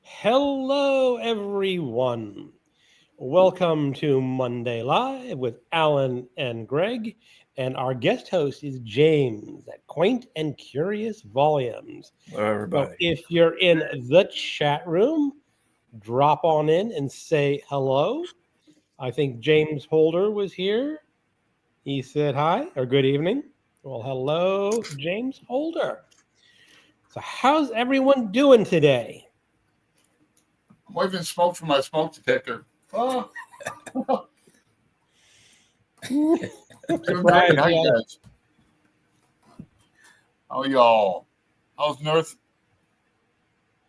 Hello, everyone. Welcome to Monday Live with Alan and Greg. And our guest host is James at Quaint and Curious Volumes. Hello, So everybody. if you're in the chat room, drop on in and say hello. I think James Holder was here. He said hi or good evening. Well, hello, James Holder. So, how's everyone doing today? I'm waving smoke from my smoke detector. Oh, doing great. How you guys? How y'all? How's North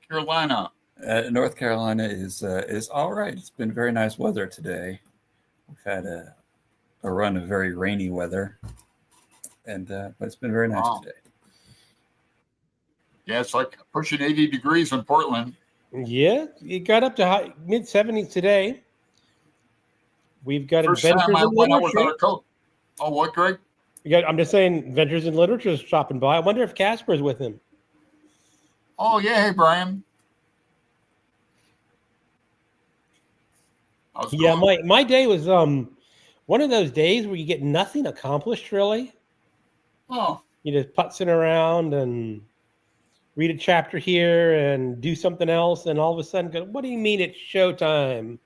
Carolina? North Carolina is all right. It's been very nice weather today. We've had a run of very rainy weather, but it's been very nice today. Yeah, it's like pushing 80 degrees in Portland. Yeah, it got up to mid 70s today. We've got First Adventures time I in went out Literature. without a coat. Oh, what, Greg? I'm just saying, Adventures in Literature is stopping by. I wonder if Casper's with him. Oh, yeah. Hey, Brian. Yeah, my day was one of those days where you get nothing accomplished, really. Oh. You just putzing around and read a chapter here and do something else, and all of a sudden go, what do you mean it's showtime?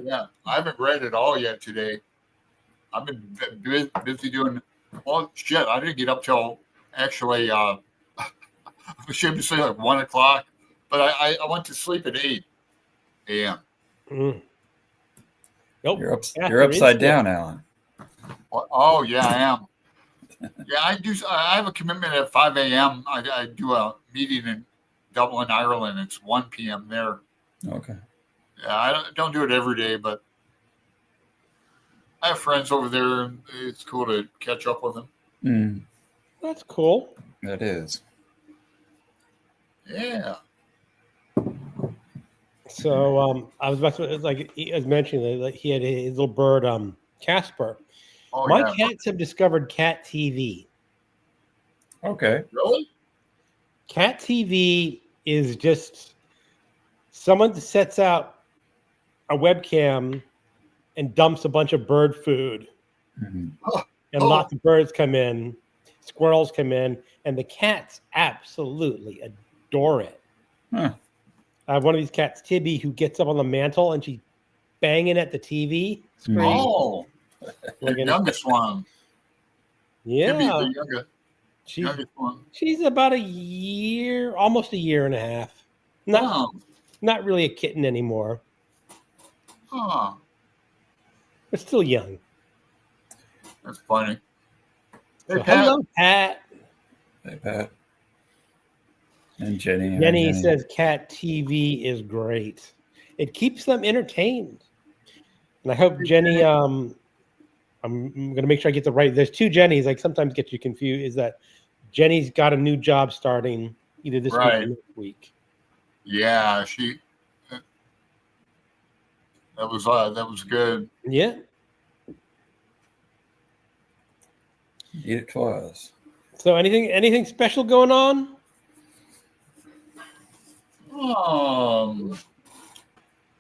Yeah, I haven't read it all yet today. I've been busy doing, well, shit, I didn't get up till actually, I should say like 1 o'clock, but I went to sleep at 8 a.m. Mm. Nope. You're upside down, Alan. Oh, yeah, I am. Yeah, I have a commitment at 5 a.m. I do a meeting in Dublin, Ireland. It's 1 p.m. there. Okay. Yeah, I don't do it every day, but I have friends over there, and it's cool to catch up with them. Mm. That's cool. That is. Yeah. So I was about to, like I was mentioning, like he had his little bird, Casper. Oh, My yeah. cats have discovered Cat TV. Okay. Really? Cat TV is just someone sets out a webcam and dumps a bunch of bird food, and lots of birds come in, squirrels come in, and the cats absolutely adore it. Huh. I have one of these cats, Tibby, who gets up on the mantle and she's banging at the TV screen. Oh, the youngest one. Yeah. Timmy's the youngest one. She's about almost a year and a half. Not really a kitten anymore. Huh. But still young. That's funny. Hey, so, Pat. Hello, Pat. Hey, Pat. And Jenny. Jenny says Cat TV is great. It keeps them entertained. And I hope Jenny, I'm going to make sure I get the right. There's two Jennys. Like sometimes get you confused. Is that Jenny's got a new job starting either this week or next week? Yeah, that was good. Yeah. It was. So anything special going on?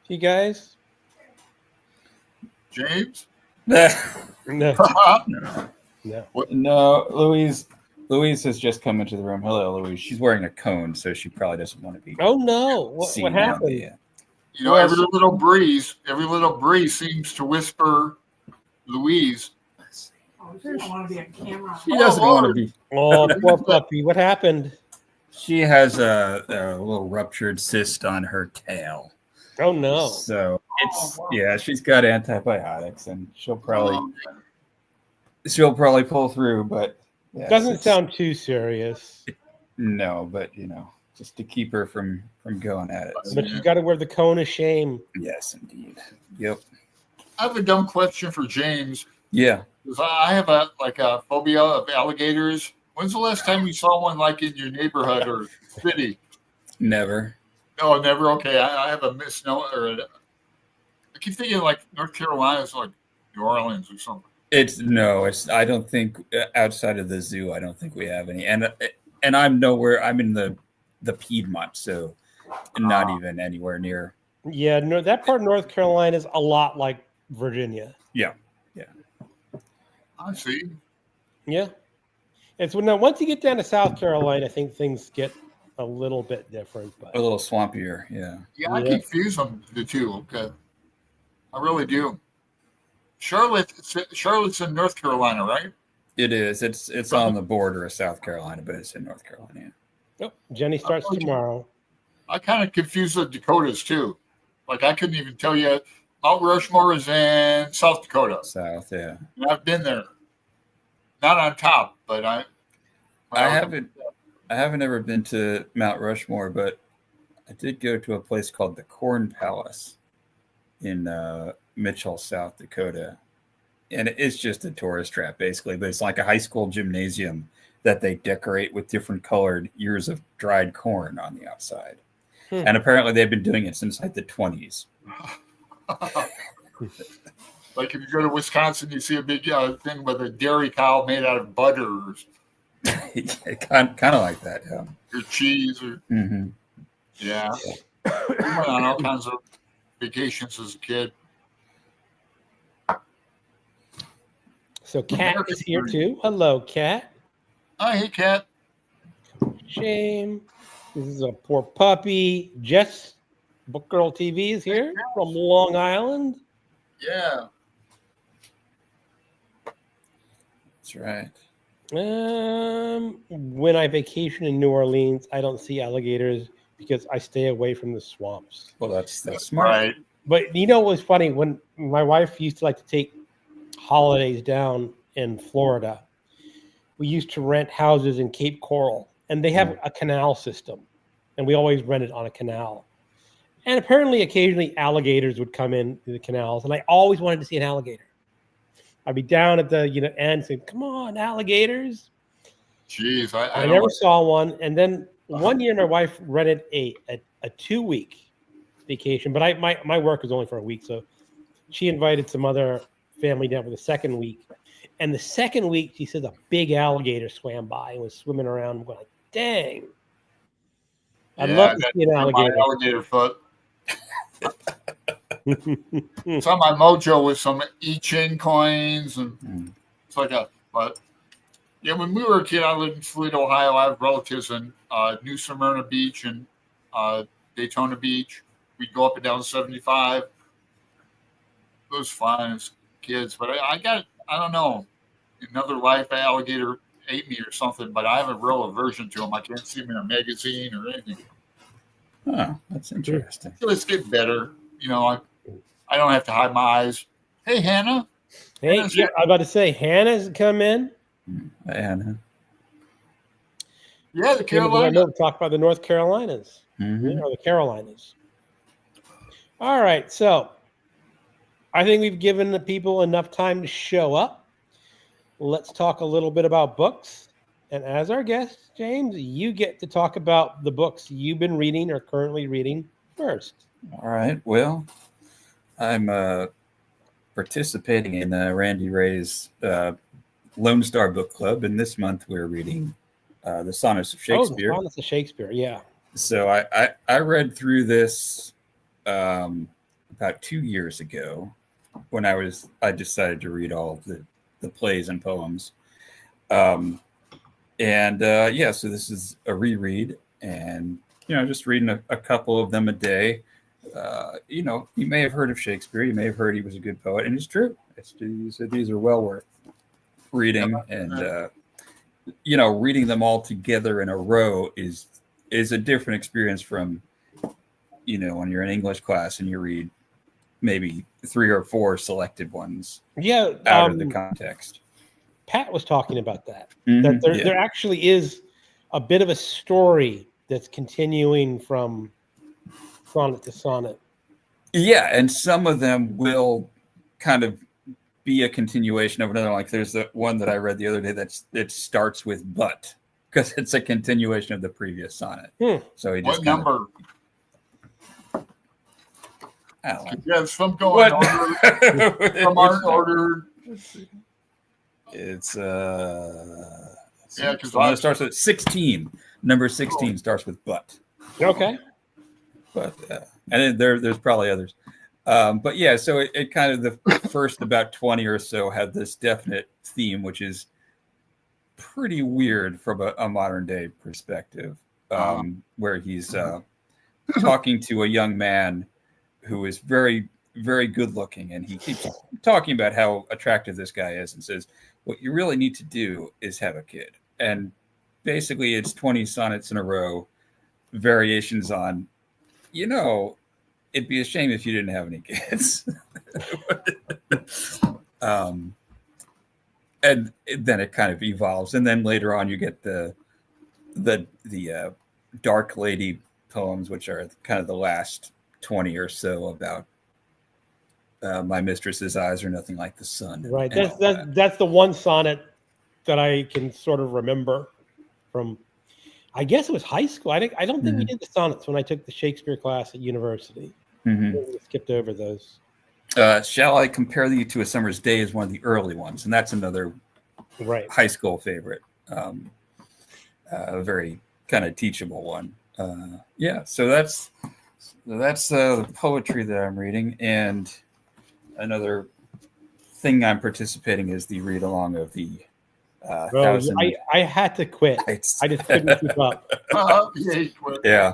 You guys? James? No. No, Louise has just come into the room. Hello, Louise. She's wearing a cone, so she probably doesn't want to be. Oh no! What happened? You know, every little breeze seems to whisper, Louise. Oh, she doesn't want to be on camera. She doesn't want to be. Oh, poor puppy. What happened? She has a little ruptured cyst on her tail. Oh no! So yeah, she's got antibiotics, and she'll probably pull through, but yes, doesn't sound too serious. No, but just to keep her from going at it. But she's got to wear the cone of shame. Yes, indeed. Yep. I have a dumb question for James. Yeah. Because I have a phobia of alligators. When's the last time you saw one like in your neighborhood or city? Never. No, never. Okay, I have a misnomer. I keep thinking like North Carolina is like New Orleans or something. I don't think outside of the zoo, I don't think we have any. And I'm nowhere. I'm in the Piedmont, so not even anywhere near. Yeah, no, that part of North Carolina is a lot like Virginia. Yeah. I see. Yeah. It's when now once you get down to South Carolina, I think things get a little bit different. But A little swampier. Yeah. Yeah, I Yeah. confuse them the two. Okay, I really do. Charlotte's in North Carolina, right? It is. It's on the border of South Carolina, but it's in North Carolina. oh, Jenny starts tomorrow. I kind of confuse the Dakotas too. Like I couldn't even tell you Mount Rushmore is in South Dakota. South, yeah. And I've been there. Not on top, but I haven't ever been to Mount Rushmore, but I did go to a place called the Corn Palace in Mitchell, South Dakota. And it's just a tourist trap, basically, but it's like a high school gymnasium that they decorate with different colored ears of dried corn on the outside. And apparently they've been doing it since like the 20s. Like if you go to Wisconsin, you see a big thing with a dairy cow made out of butter kind of like that, yeah. or cheese. Or yeah. We went on all kinds of vacations as a kid. So Kat is here too. Hello, Kat. Oh, hey, Kat. Shame. This is a poor puppy. Jess, Book Girl TV is here from Long Island. Yeah. That's right. When I vacation in New Orleans, I don't see alligators because I stay away from the swamps. Well, that's smart. Right. But you know what was funny? When my wife used to like to take holidays down in Florida, we used to rent houses in Cape Coral, and they have a canal system, and we always rented on a canal. And apparently, occasionally, alligators would come in through the canals, and I always wanted to see an alligator. I'd be down at the end saying, "Come on, alligators!" Jeez, I never saw one. And then one year, my wife rented a 2-week vacation, but my work was only for a week, so she invited some other family down for the second week. And the second week, she says a big alligator swam by and was swimming around. I'm going like, dang. I'd love to see an alligator. Alligator foot. It's on my mojo with some I-Ching coins. And it's like but yeah, when we were a kid, I lived in Toledo, Ohio. I have relatives in New Smyrna Beach and Daytona Beach. We'd go up and down 75. It was fun as kids, but I don't know. Another life, alligator ate me or something, but I have a real aversion to them. I can't see them in a magazine or anything. Oh, that's interesting. Let's get better. You know, I don't have to hide my eyes. Hey, Hannah. Hey, yeah, I'm about to say, Hannah's come in. Hannah. Yeah, the Carolinas. I know, talk about the North Carolinas. Mm-hmm. Or the Carolinas. All right, so I think we've given the people enough time to show up. Let's talk a little bit about books. And as our guest, James, you get to talk about the books you've been reading or currently reading first. All right. Well, I'm participating in Randy Ray's Lone Star Book Club, and this month we're reading the Sonnets of Shakespeare. Oh, the Sonnets of Shakespeare, yeah. So I read through this about 2 years ago when I decided to read all of the plays and poems. So this is a reread, and just reading a couple of them a day. You may have heard of Shakespeare, you may have heard he was a good poet, and it's true. These are well worth reading, and reading them all together in a row is a different experience from when you're in English class and you read maybe 3 or 4 selected ones out of the context. Pat was talking about that. Mm-hmm. That there actually is a bit of a story that's continuing from sonnet to sonnet. Yeah, and some of them will kind of be a continuation of another. Like there's the one that I read the other day that starts with "but" because it's a continuation of the previous sonnet. So he just what number? I don't know. Yes, from going order. From our order. It's because it starts with 16. Number 16 starts with "but." Okay. But and then there's probably others. But yeah, so it kind of the first about 20 or so had this definite theme, which is pretty weird from a modern day perspective, where he's talking to a young man who is very, very good looking. And he keeps talking about how attractive this guy is and says, what you really need to do is have a kid. And basically it's 20 sonnets in a row, variations on, it'd be a shame if you didn't have any kids. And then it kind of evolves. And then later on you get the Dark Lady poems, which are kind of the last 20 or so about my mistress's eyes are nothing like the sun. Right. That's the one sonnet that I can sort of remember from, I guess it was high school. I don't think we did the sonnets when I took the Shakespeare class at university. We skipped over those. Shall I compare thee to a summer's day is one of the early ones, and that's another high school favorite. A very kind of teachable one. So that's the poetry that I'm reading, and another thing I'm participating is the read along of the I had to quit. I just couldn't keep up. Yeah,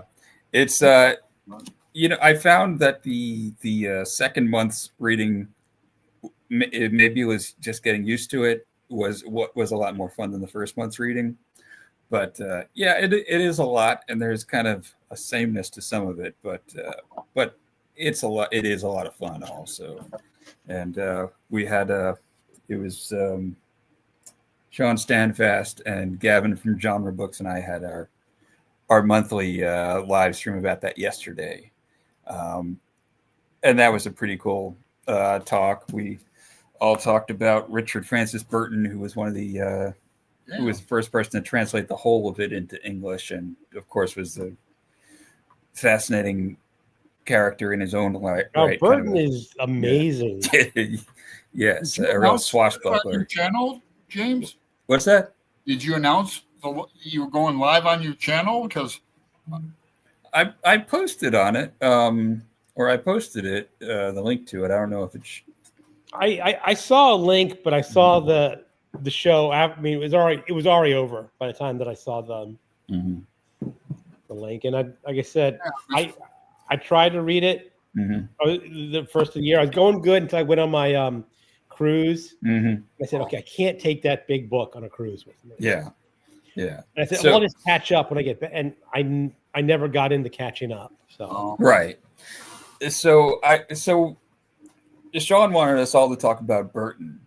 it's I found that the second month's reading, maybe it was just getting used to it, was a lot more fun than the first month's reading. But it is a lot, and there's kind of a sameness to some of it, but it's a lot. It is a lot of fun also, and we had it was Sean Standfast and Gavin from Genre Books and I had our monthly live stream about that yesterday, and that was a pretty cool talk. We all talked about Richard Francis Burton, who was one of the who was the first person to translate the whole of it into English, and of course was a fascinating character in his own right. Burton is amazing. Yes, a real swashbuckler. Your channel, James? What's that? Did you announce you were going live on your channel? Because I posted on it, or I posted it, the link to it. I don't know if it's. I saw a link, but I saw the show. I mean, it was already over by the time that I saw the link. And like I said, I tried to read it the first of the year. I was going good until I went on my cruise. I said, okay, I can't take that big book on a cruise with me. Yeah. And I said, well, I'll just catch up when I get back. And I never got into catching up. So right. So Sean wanted us all to talk about Burton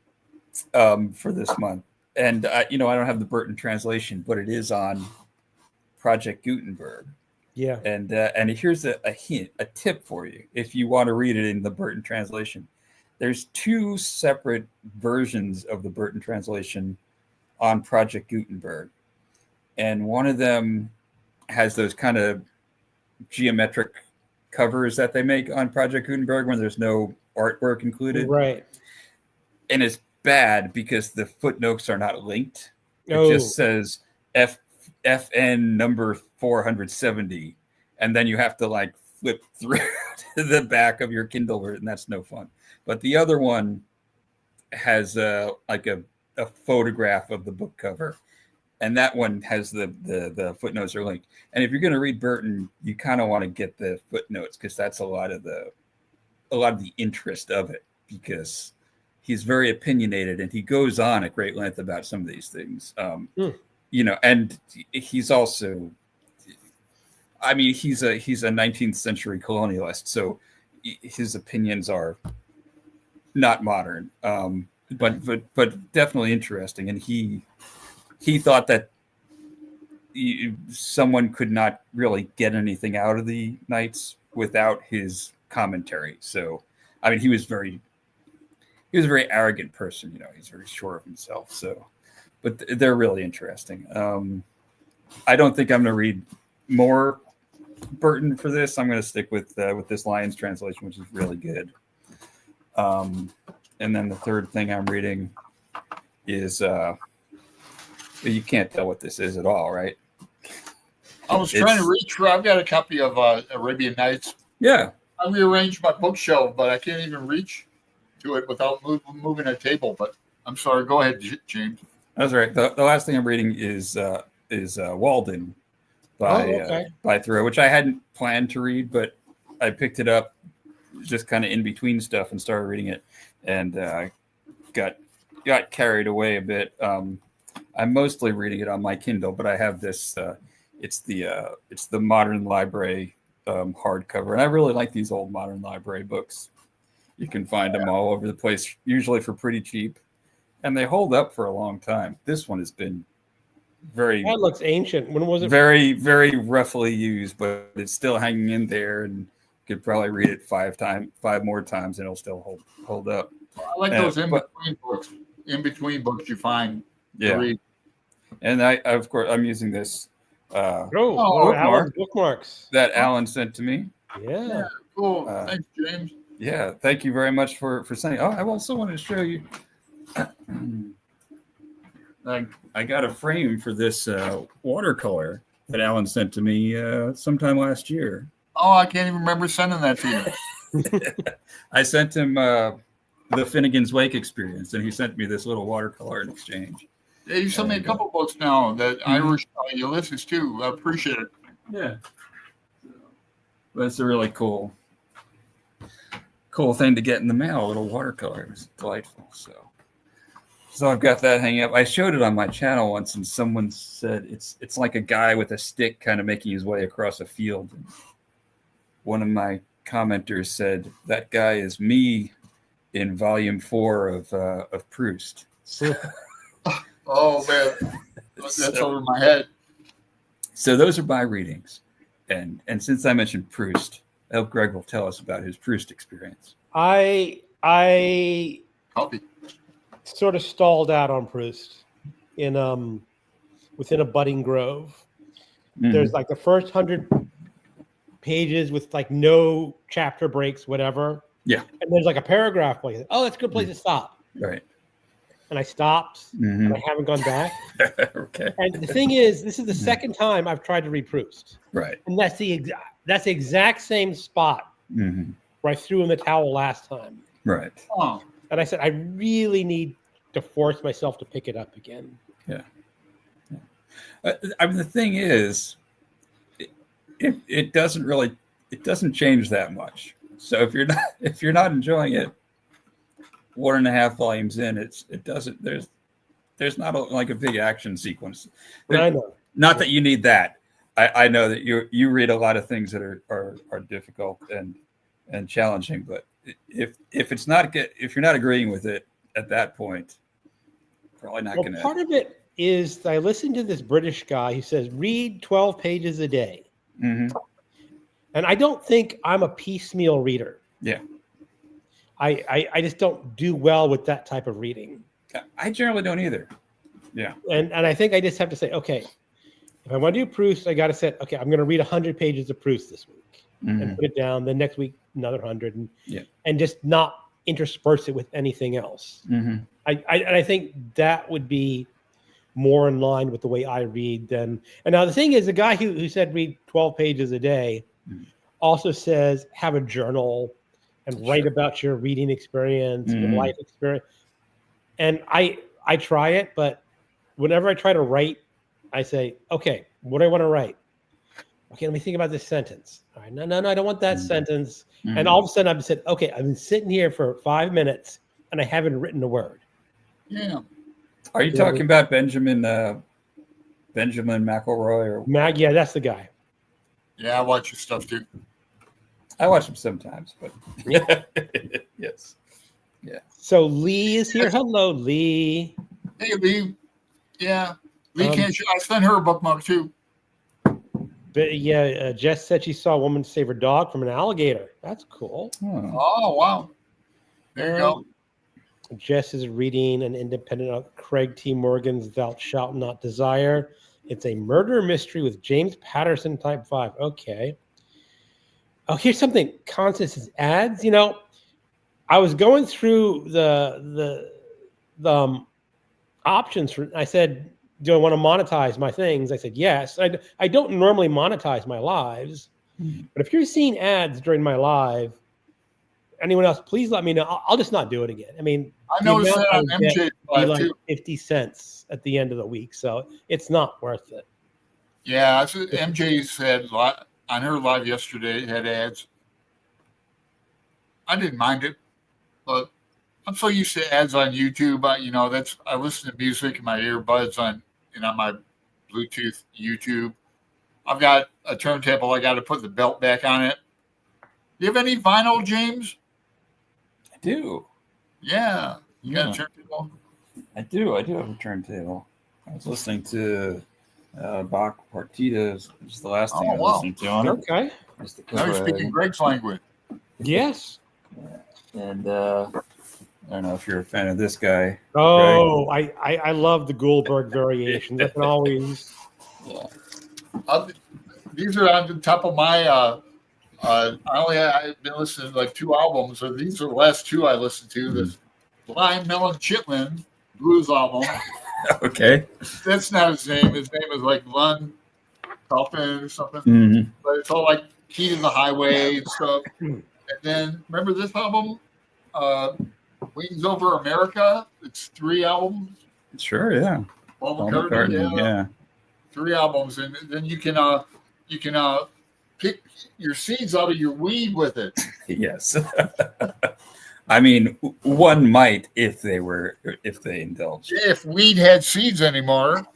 for this month, and I don't have the Burton translation, but it is on Project Gutenberg. Yeah. And here's a hint, a tip for you if you want to read it in the Burton translation. There's two separate versions of the Burton translation on Project Gutenberg, and one of them has those kind of geometric covers that they make on Project Gutenberg when there's no artwork included. Right. And it's bad because the footnotes are not linked. It just says FN number 470, and then you have to like flip through to the back of your Kindle, and that's no fun. But the other one has like a photograph of the book cover, and that one has the footnotes are linked. And if you're going to read Burton, you kind of want to get the footnotes because that's a lot of the interest of it, because he's very opinionated and he goes on at great length about some of these things. And he's also, I mean, he's a 19th century colonialist, so his opinions are not modern, but definitely interesting. And he thought that someone could not really get anything out of the Knights without his commentary. So, I mean, he was a very arrogant person. He's very sure of himself. So, but they're really interesting. I don't think I'm going to read more Burton for this. I'm going to stick with this Lyons translation, which is really good. And then the third thing I'm reading is you can't tell what this is at all, right? I was trying to reach for. I've got a copy of Arabian Nights. Yeah. I rearranged my bookshelf, but I can't even reach to it without moving a table. But I'm sorry. Go ahead, James. That's right. The last thing I'm reading is Walden by Thoreau, which I hadn't planned to read, but I picked it up just kind of in between stuff and started reading it, and got carried away a bit. I'm mostly reading it on my Kindle, but I have this. It's the Modern Library hardcover, and I really like these old Modern Library books. You can find them all over the place, usually for pretty cheap, and they hold up for a long time. This one has been that looks ancient. When was it? Very, very roughly used, but it's still hanging in there, and you could probably read it 5 more times, and it'll still hold up. I like those in-between books. In-between books you find to read. And of course, I'm using this bookmarks that Alan sent to me. Yeah. Cool. Thanks, James. Yeah, thank you very much for sending. Oh, I also wanted to show you. I got a frame for this watercolor that Alan sent to me sometime last year. Oh, I can't even remember sending that to you. I sent him the Finnegan's Wake experience, and he sent me this little watercolor in exchange. Yeah, you sent me a couple books now that Irish Ulysses too. I appreciate it. Yeah, that's a really cool thing to get in the mail. A little watercolor. It was delightful. So I've got that hanging up. I showed it on my channel once, and someone said it's like a guy with a stick kind of making his way across a field. And one of my commenters said that guy is me in volume 4 of Proust. Oh man, that's over my head. So those are my readings, and since I mentioned Proust, I hope Greg will tell us about his Proust experience. I Copy. Sort of stalled out on Proust in within a budding grove. Mm-hmm. There's like the first 100 pages with like no chapter breaks, whatever. Yeah. And there's like a paragraph place. Oh, that's a good place to stop. Right. And I stopped, and I haven't gone back. Okay. And the thing is, this is the second time I've tried to read Proust. Right. And that's the exact same spot where I threw in the towel last time. Right. Oh. And I said, I really need to force myself to pick it up again. Yeah. I mean, the thing is, it doesn't change that much. So if you're not enjoying it, 1.5 volumes in, it doesn't. There's not like a big action sequence. I know. Not that you need that. I know that you read a lot of things that are difficult and challenging, but if you're not agreeing with it at that point, probably not going to. Part of it is I listened to this British guy who says read 12 pages a day, and I don't think I'm a piecemeal reader. Yeah. I just don't do well with that type of reading. I generally don't either. Yeah. And I think I just have to say, okay, if I want to do Proust, I got to say, okay, I'm going to read 100 pages of Proust this week and put it down. The next week, another 100, and just not intersperse it with anything else. I think that would be more in line with the way I read than. And now the thing is, the guy who said read 12 pages a day also says have a journal and write about your reading experience, your life experience. And I try it, but whenever I try to write, I say, okay, what do I want to write? Okay, let me think about this sentence. All right, no, I don't want that sentence. And all of a sudden I've said, okay, I've been sitting here for 5 minutes and I haven't written a word. Yeah. Are you talking about Benjamin McElroy or yeah, that's the guy. Yeah, I watch your stuff too. I watch him sometimes, but yes. Yeah. So Lee is here. Hello, Lee. Hey, Lee. Yeah. Lee can't show. I sent her a bookmark too. But yeah, Jess said she saw a woman save her dog from an alligator. That's cool. Oh, wow. There you go. Jess is reading an independent of Craig T. Morgan's Thou Shalt Not Desire. It's a murder mystery with James Patterson type 5. Okay. Oh, here's something. Constance's ads. You know, I was going through the options for. I said, do I want to monetize my things? I said, yes. I don't normally monetize my lives, but if you're seeing ads during my live, anyone else, please let me know. I'll just not do it again. I mean, I the noticed amount that I on would get MJ's would be live like too. 50 cents at the end of the week. So it's not worth it. Yeah, MJ said on her live yesterday had ads. I didn't mind it, but I'm so used to ads on YouTube. I listen to music in my earbuds on my Bluetooth YouTube. I've got a turntable. I got to put the belt back on it. Do you have any vinyl, James? I do. Yeah, you got a Yeah. turntable. I do have a turntable. I was listening to Bach Partitas, which is the last thing Oh, I was wow. listening to on it. Okay. Just to Now you're cover speaking Greg's language. Yes. And I don't know if you're a fan of this guy. Oh, I love the Goldberg variations. I can always. Yeah. These are on the top of my. I've been listening to like 2 albums, or these are the last 2 I listened to. This Blind Melon Chitlin blues album. Okay. That's not his name. His name is like Lund Coffin or something. Mm-hmm. But it's all like Key to the Highway and stuff. And then remember this album, Wings Over America? It's 3 albums. Sure, yeah. Paul McCartney, yeah. 3 albums, and then you can pick your seeds out of your weed with it. Yes. I mean, one might if they indulge. If weed had seeds anymore,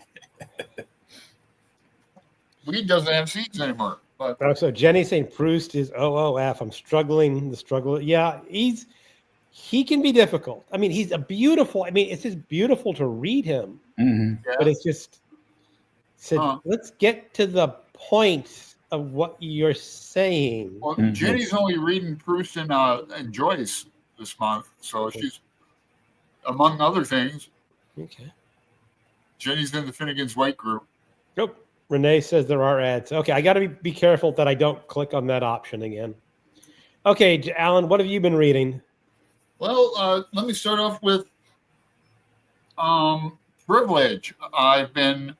weed doesn't have seeds anymore. But So Jenny saying Proust is OOF. I'm struggling. The struggle. Yeah, he can be difficult. I mean, he's a beautiful. I mean, it's just beautiful to read him. Mm-hmm. yeah, But it's just said, let's get to the point of what you're saying. well, Mhm. Jenny's only reading Proust and Joyce this month, so she's, among other things, Okay. Jenny's in the Finnegan's Wake group. Nope. Renee says there are ads. Okay, I got to be careful that I don't click on that option again. Okay, Alan, what have you been reading? Well, let me start off with Privilege. I've been.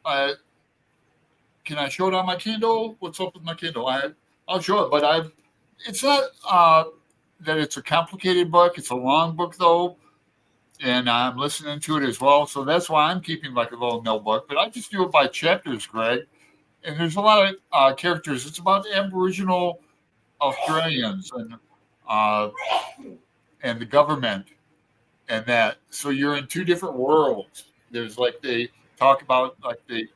Can I show it on my Kindle? What's up with my Kindle? I'll show it, but it's not that it's a complicated book. It's a long book though, and I'm listening to it as well. So that's why I'm keeping like a little notebook. But I just do it by chapters, Greg. And there's a lot of characters. It's about Aboriginal Australians and the government and that. So you're in 2 different worlds. There's like they talk about like they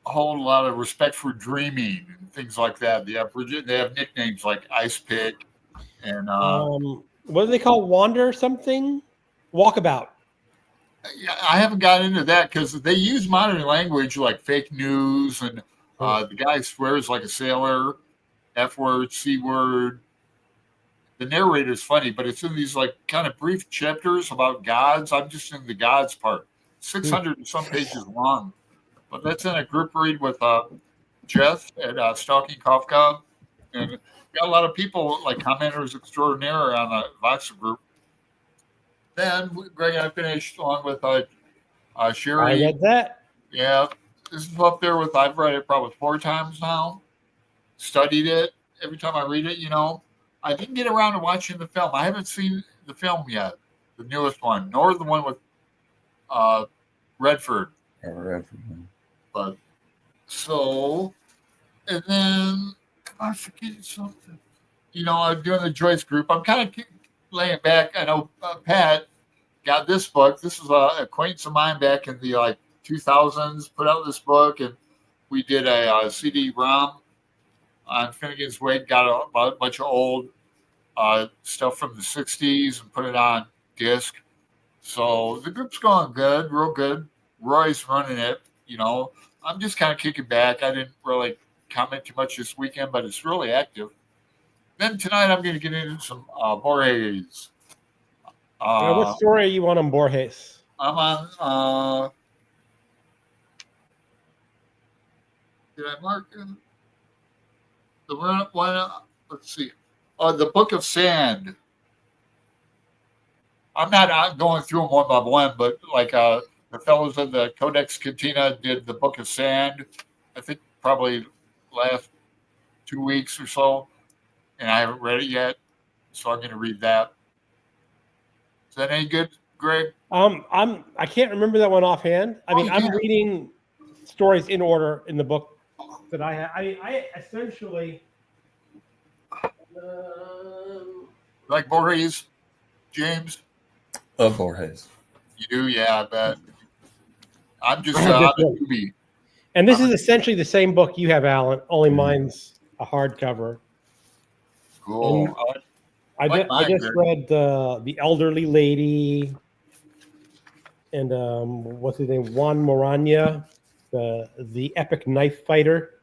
hold a lot of respect for dreaming and things like that. They have nicknames like Ice Pick and what do they call Wander something? Walkabout. I haven't got into that because they use modern language like fake news and the guy swears like a sailor, F word, C word. The narrator's funny, but it's in these like kind of brief chapters about gods. I'm just in the gods part. 600 and some pages long. But that's in a group read with Jeff at Stalking Kafka. And got a lot of people like commenters extraordinaire on the Voxer group. Then Greg and I finished along with Sherry. I read that. Yeah, this is up there with, I've read it probably 4 times now. Studied it every time I read it, I didn't get around to watching the film. I haven't seen the film yet, the newest one, nor the one with Redford. But so, and then I forget something. I'm doing the Joyce group. I'm kind of laying back. I know Pat got this book. This is an acquaintance of mine back in the 2000s. Put out this book, and we did a CD-ROM on Finnegan's Wake. Got a bunch of old stuff from the 60s and put it on disc. So the group's going good, real good. Roy's running it. I'm just kind of kicking back. I didn't really comment too much this weekend, but it's really active. Then tonight I'm going to get into some Borges. What story are you on Borges? I'm on. Did I mark it? The one? Let's see. The Book of Sand. I'm not going through them one by one, but like the fellows in the Codex Cantina did the Book of Sand. I think probably last 2 weeks or so, and I haven't read it yet, so I'm going to read that. Is that any good, Greg? I can't remember that one offhand. I mean, you I'm can't. reading stories in order in the book that I have. I essentially Like Borges, James? Love Borges. You do? Yeah, I bet. I'm just I I'm just a read- newbie. and this is essentially the same book you have, Alan. Only Mhm. mine's a hardcover. Cool. And I like I just mine, read the Elderly Lady and what's his name, Juan Morana, the epic knife fighter.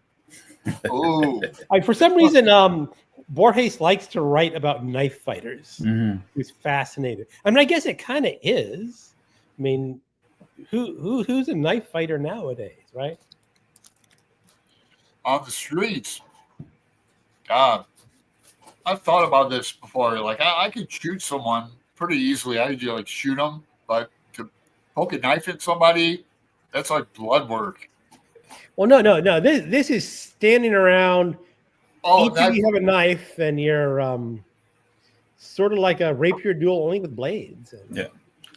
Oh, For some reason, Borges likes to write about knife fighters. Mhm. He's fascinated. I mean, I guess it kind of is. I mean, who's a knife fighter nowadays, right? on the streets. God, I've thought about this before. Like, I could shoot someone pretty easily. I could like shoot them, but to poke a knife at somebody, that's like blood work. Well, no. This is standing around. Oh, Each of you have a knife, and you're sort of like a rapier duel, only with blades. And, Yeah.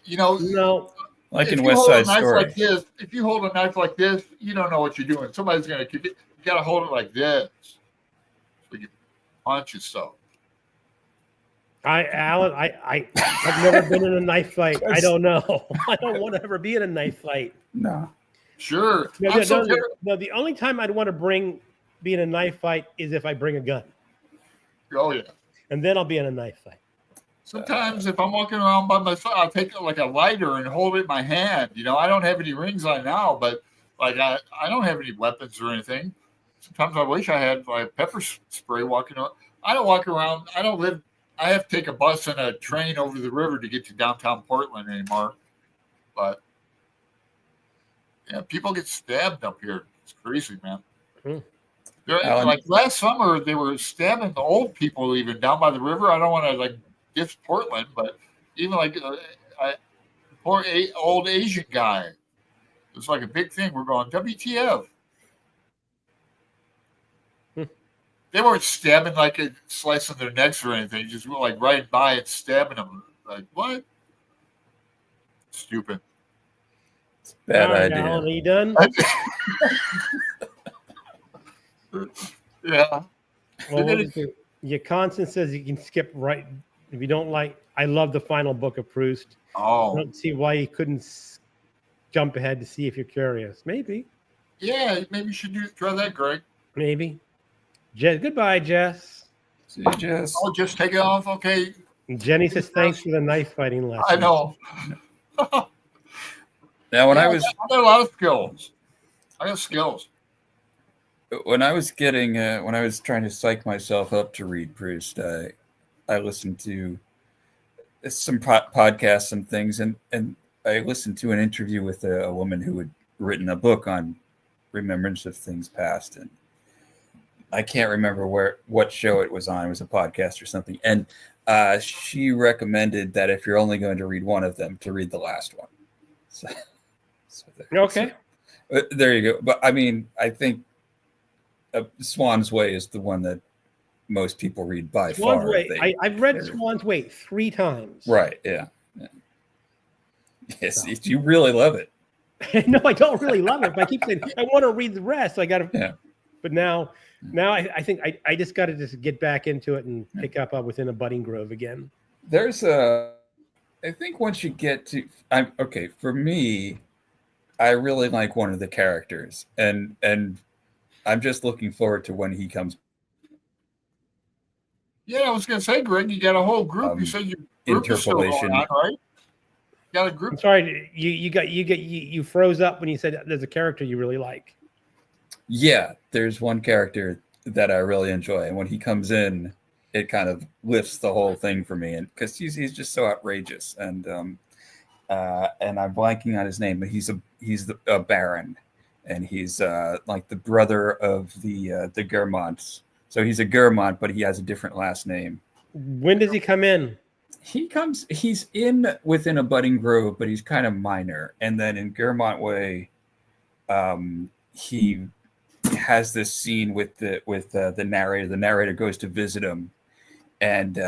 you know, No, Like if in you West hold a Side knife Story. like this, if you hold a knife like this, you don't know what you're doing. Somebody's gonna kick it. You gotta hold it like this, so you punch and stuff. Alan, I've never been in a knife fight. I don't know. I don't want to ever be in a knife fight. No. Sure. No, I'm so the only time I'd want to be in a knife fight is if I bring a gun, oh yeah. and then I'll be in a knife fight. Sometimes if I'm walking around by myself, I'll take like a lighter and hold it in my hand. You know, I don't have any rings on now, but like I don't have any weapons or anything. Sometimes I wish I had like pepper spray walking around. I don't walk around. I don't live. I have to take a bus and a train over the river to get to downtown Portland anymore. But yeah, people get stabbed up here. It's crazy, man. Alan- Like last summer, they were stabbing the old people even down by the river. I don't want to like diss Portland, but even like a poor old Asian guy. It was like a big thing. We're going WTF. They weren't stabbing like a slicing their necks or anything. Just like riding by and stabbing them. Like what? Stupid. Bad All right, idea. Alan, are you done? Yeah. Well, what is it? Your constant says you can skip right if you don't like. I love the final book of Proust. I Oh. don't see why you couldn't jump ahead to see if you're curious. Maybe. Yeah, maybe you should try that, Greg. Maybe. Goodbye, Jess. See you, Jess. Oh, just take it off. Okay. And Jenny says thanks for the knife fighting lesson. I know. Now, when Yeah, I was I got a lot of skills. I got skills. when I was trying to psych myself up to read Proust, I listened to some podcasts and things, and I listened to an interview with a woman who had written a book on remembrance of things past, and I can't remember what show it was on. It was a podcast or something, and she recommended that if you're only going to read one of them, to read the last one. So Okay. there you go. But I mean, I think Swan's Way is the one that most people read by Swan's far. Way. I've read Swan's Way 3 times. Right. Yeah. Yes, you really love it. No, I don't really love it. But I keep saying I want to read the rest. So I got to. Yeah. But now I think I just got to just get back into it and pick up within a budding grove again. There's I think once you get to, for me, I really like one of the characters, and I'm just looking forward to when he comes. Yeah, I was going to say, Greg, you got a whole group. You said your group is still going Interpolation. on, right? You got a group. I'm sorry, you froze up when you said there's a character you really like. Yeah, there's one character that I really enjoy, and when he comes in, it kind of lifts the whole thing for me, and because he's just so outrageous, and I'm blanking on his name, but he's a baron, and he's like the brother of the Guermonts. So he's a Guermont, but he has a different last name. When does he come in? He's in within a budding grove, but he's kind of minor. And then in Guermont Way, he has this scene with the narrator. The narrator goes to visit him, and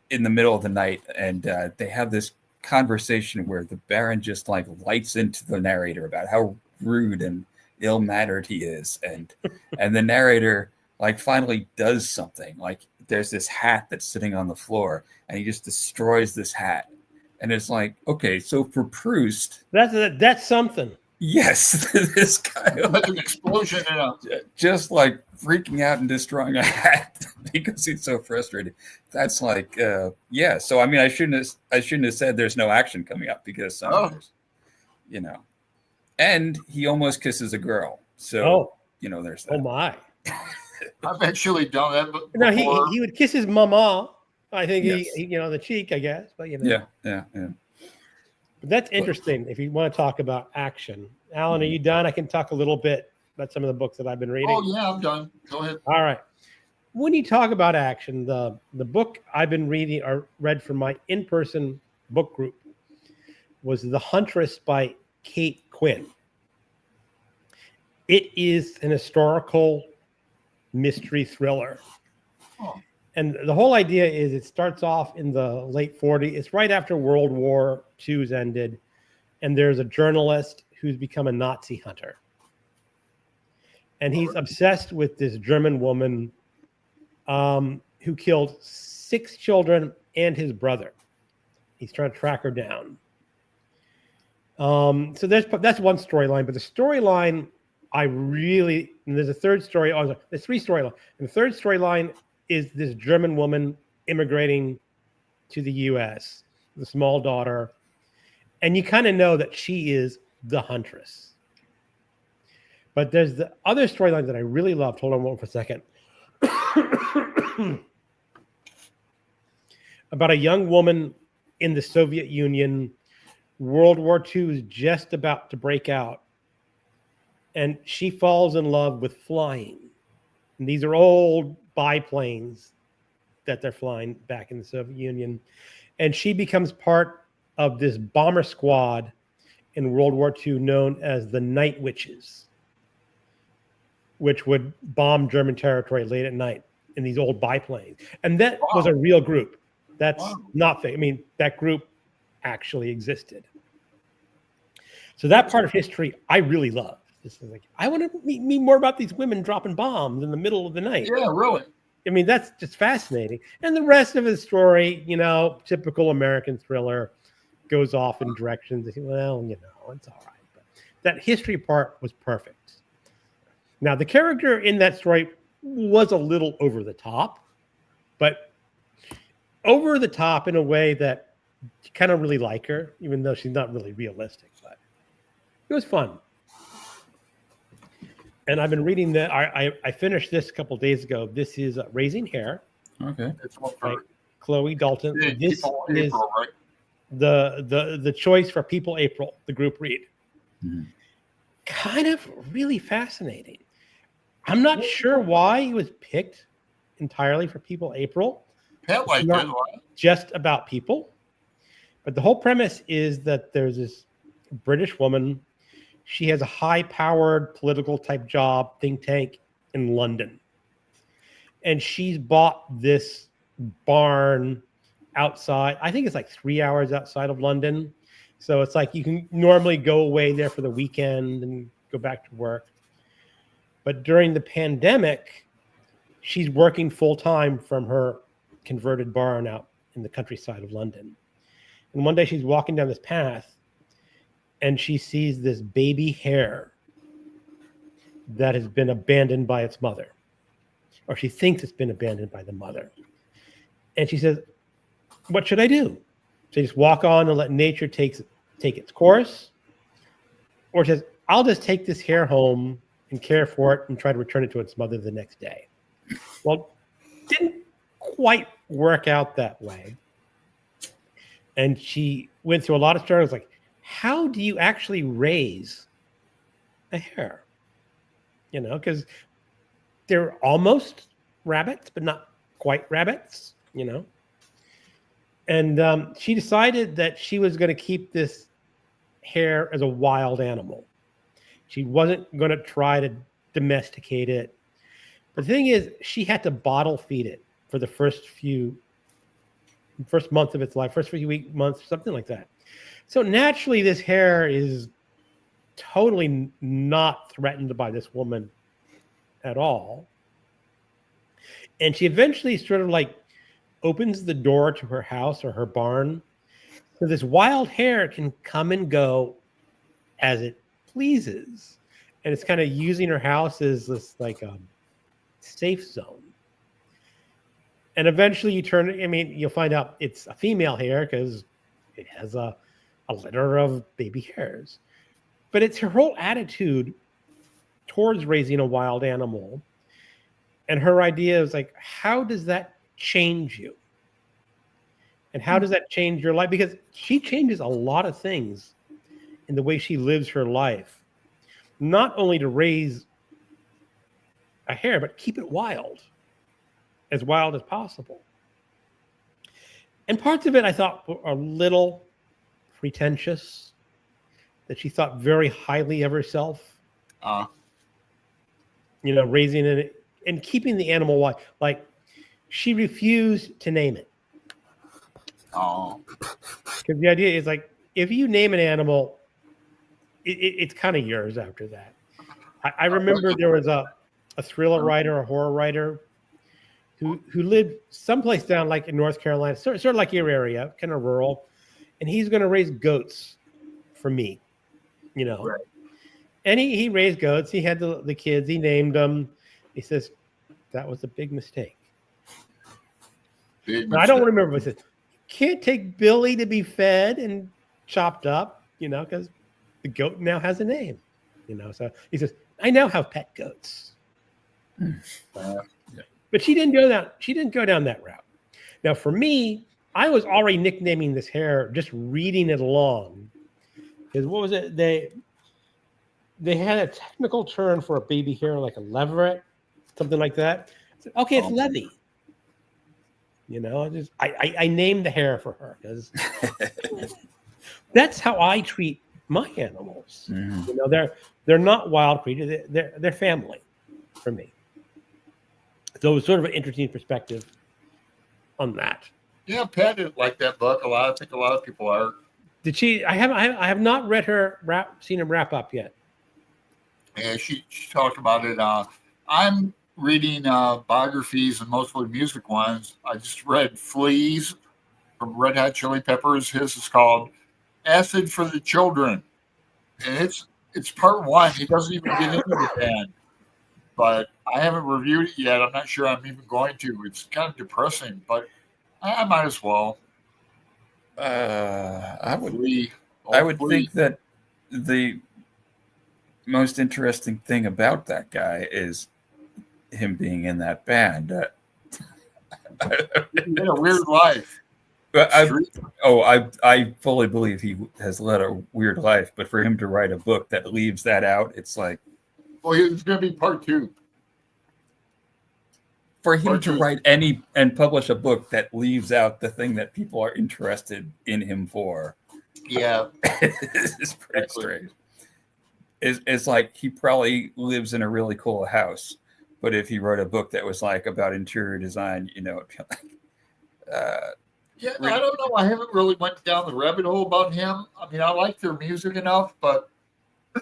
in the middle of the night, and they have this conversation where the Baron just like lights into the narrator about how rude and ill-mannered he is, and the narrator like finally does something. Like there's this hat that's sitting on the floor, and he just destroys this hat, and it's like, okay, so for Proust, that's something. yes, this guy Like an explosion in a. just like freaking out and destroying a hat because he's so frustrated. That's like, yeah. So I mean, I shouldn't have said there's no action coming up because you know, and he almost kisses a girl. So you know, there's that. Oh my! I've actually done that before. No, he would kiss his mama. I think Yes. he on the cheek, I guess. But you know, Yeah. But that's interesting. If you want to talk about action, Alan, are you done? I can talk a little bit about some of the books that I've been reading. Oh yeah, I'm done. Go ahead. All right. When you talk about action, the book I've been reading or read from my in-person book group was The Huntress by Kate Quinn. It is an historical mystery thriller. Oh. And the whole idea is it starts off in the late 40s. It's right after World War II's ended. And there's a journalist who's become a Nazi hunter. And he's obsessed with this German woman who killed 6 children and his brother. He's trying to track her down. So that's one storyline. But the storyline and there's a third story. There's 3 storylines. And the third storyline is this German woman immigrating to the U.S., the small daughter. And you kind of know that she is the huntress. But there's the other storyline that I really loved. Hold on for a second. About a young woman in the Soviet Union. World War II is just about to break out. And she falls in love with flying. And these are old biplanes that they're flying back in the Soviet Union. And she becomes part of this bomber squad in World War II known as the Night Witches, which would bomb German territory late at night in these old biplanes. And that was a real group. That's not fake. I mean, that group actually existed. So that part of history I really love. This is like, I want to meet more about these women dropping bombs in the middle of the night. Yeah, really. I mean, that's just fascinating. And the rest of the story, you know, typical American thriller, goes off in directions that, well, you know, it's all right. But that history part was perfect. Now, the character in that story was a little over the top, but over the top in a way that you kind of really like her, even though she's not really realistic. But it was fun. And I've been reading that. I finished this a couple of days ago. This is Raising Hair. Okay. It's one by for Chloe Dalton. This April, is right? the choice for People April, the group read. Mm-hmm. Kind of really fascinating. I'm not sure why he was picked entirely for People April. Pat liked Not it, right? just about people. But the whole premise is that there's this British woman. She has a high-powered political type job, think tank in London. And she's bought this barn outside. I think it's like 3 hours outside of London. So it's like you can normally go away there for the weekend and go back to work. But during the pandemic, she's working full-time from her converted barn out in the countryside of London. And one day she's walking down this path and she sees this baby hare that has been abandoned by its mother, or she thinks it's been abandoned by the mother. And she says, what should I do? Should I just walk on and let nature take its course? Or she says, I'll just take this hare home and care for it and try to return it to its mother the next day. Well, didn't quite work out that way. And she went through a lot of struggles, like, how do you actually raise a hare? You know, because they're almost rabbits, but not quite rabbits, you know. And she decided that she was going to keep this hare as a wild animal. She wasn't going to try to domesticate it. But the thing is, she had to bottle feed it for the first month of its life, first few months, something like that. So naturally, this hare is totally not threatened by this woman at all. And she eventually sort of like opens the door to her house or her barn. So this wild hare can come and go as it pleases. And it's kind of using her house as this like safe zone. And eventually you'll find out it's a female hare because it has a litter of baby hares. But it's her whole attitude towards raising a wild animal. And her idea is like, how does that change you? And how does that change your life? Because she changes a lot of things in the way she lives her life, not only to raise a hare, but keep it wild as possible. And parts of it I thought were a little pretentious, that she thought very highly of herself. Raising it and keeping the animal wild. Like, she refused to name it. Oh. Because the idea is like, if you name an animal, it's kind of yours after that. I remember there was a thriller writer, a horror writer, who lived someplace down like in North Carolina, sort of like your area, kind of rural, and he's going to raise goats for me, Right. And he raised goats. He had the kids. He named them. He says that was a big mistake. I don't remember. But he said, can't take Billy to be fed and chopped up, because the goat now has a name, So he says, I now have pet goats. But she didn't go down that route. Now, for me, I was already nicknaming this hare just reading it along. Because what was it? They had a technical term for a baby hare, like a leveret, something like that. I said, okay, it's Levy. I named the hare for her because that's how I treat my animals. They're not wild creatures; they're family for me. So it was sort of an interesting perspective on that. Yeah, Pat didn't like that book. I think a lot of people are. Did she? I have not read her seen him wrap up yet. Yeah, she talked about it. I'm reading biographies and mostly music ones. I just read Fleas from Red Hot Chili Peppers. His is called Acid for the Children. And it's part one. He doesn't even get into the band. But I haven't reviewed it yet. I'm not sure I'm even going to. It's kind of depressing, but I might as well. I would think that the most interesting thing about that guy is him being in that band. He had a weird life. I fully believe he has led a weird life, but for him to write a book that leaves that out, it's like, well, it's going to be part two. For him to write and publish a book that leaves out the thing that people are interested in him for, yeah, it's pretty strange. It's like he probably lives in a really cool house, but if he wrote a book that was like about interior design, it'd be like, yeah, I don't know. I haven't really went down the rabbit hole about him. I mean, I like their music enough, but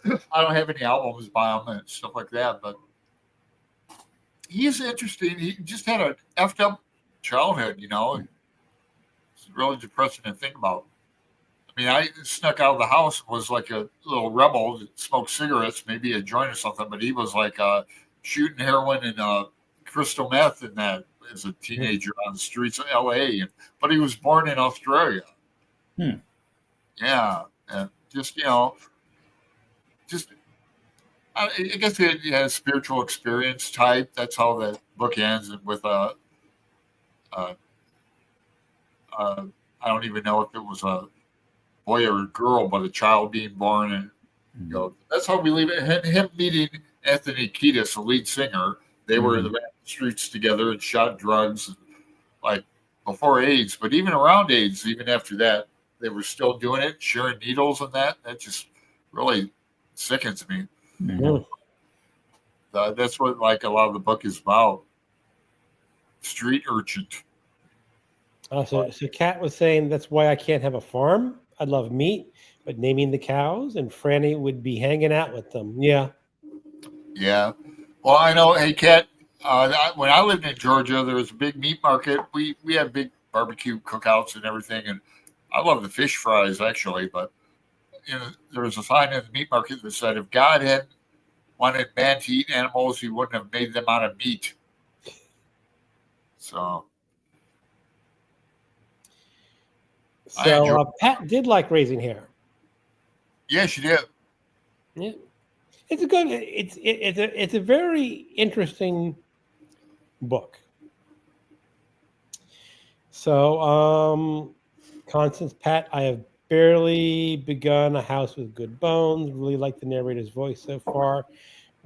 I don't have any albums by him and stuff like that. But he's interesting. He just had an effed up childhood, It's really depressing to think about. I mean, I snuck out of the house, was like a little rebel that smoked cigarettes, maybe a joint or something, but he was like shooting heroin and crystal meth and that as a teenager on the streets of LA. But he was born in Australia. Yeah. And just, I guess he had a spiritual experience type. That's how that book ends with I don't even know if it was a boy or a girl, but a child being born, and that's how we leave it. And him meeting Anthony Kiedis, the lead singer, they were in the streets together and shot drugs, like before AIDS, but even around AIDS, even after that, they were still doing it, sharing needles and that. That just really sickens me. Mhm. That's what like a lot of the book is about. Street urchin. So Kat was saying that's why I can't have a farm. I love meat, but naming the cows, and Franny would be hanging out with them. Yeah. Yeah. Well, I know. Hey, Kat. When I lived in Georgia, there was a big meat market. We had big barbecue cookouts and everything, and I love the fish fries actually. But there was a sign in the meat market that said, "If God had wanted man to eat animals, He wouldn't have made them out of meat." So So Pat did like raising hair. yeah, she did. Yeah, it's a good. It's a very interesting book. So, Constance, Pat, I have barely begun A House with Good Bones. Really like the narrator's voice so far.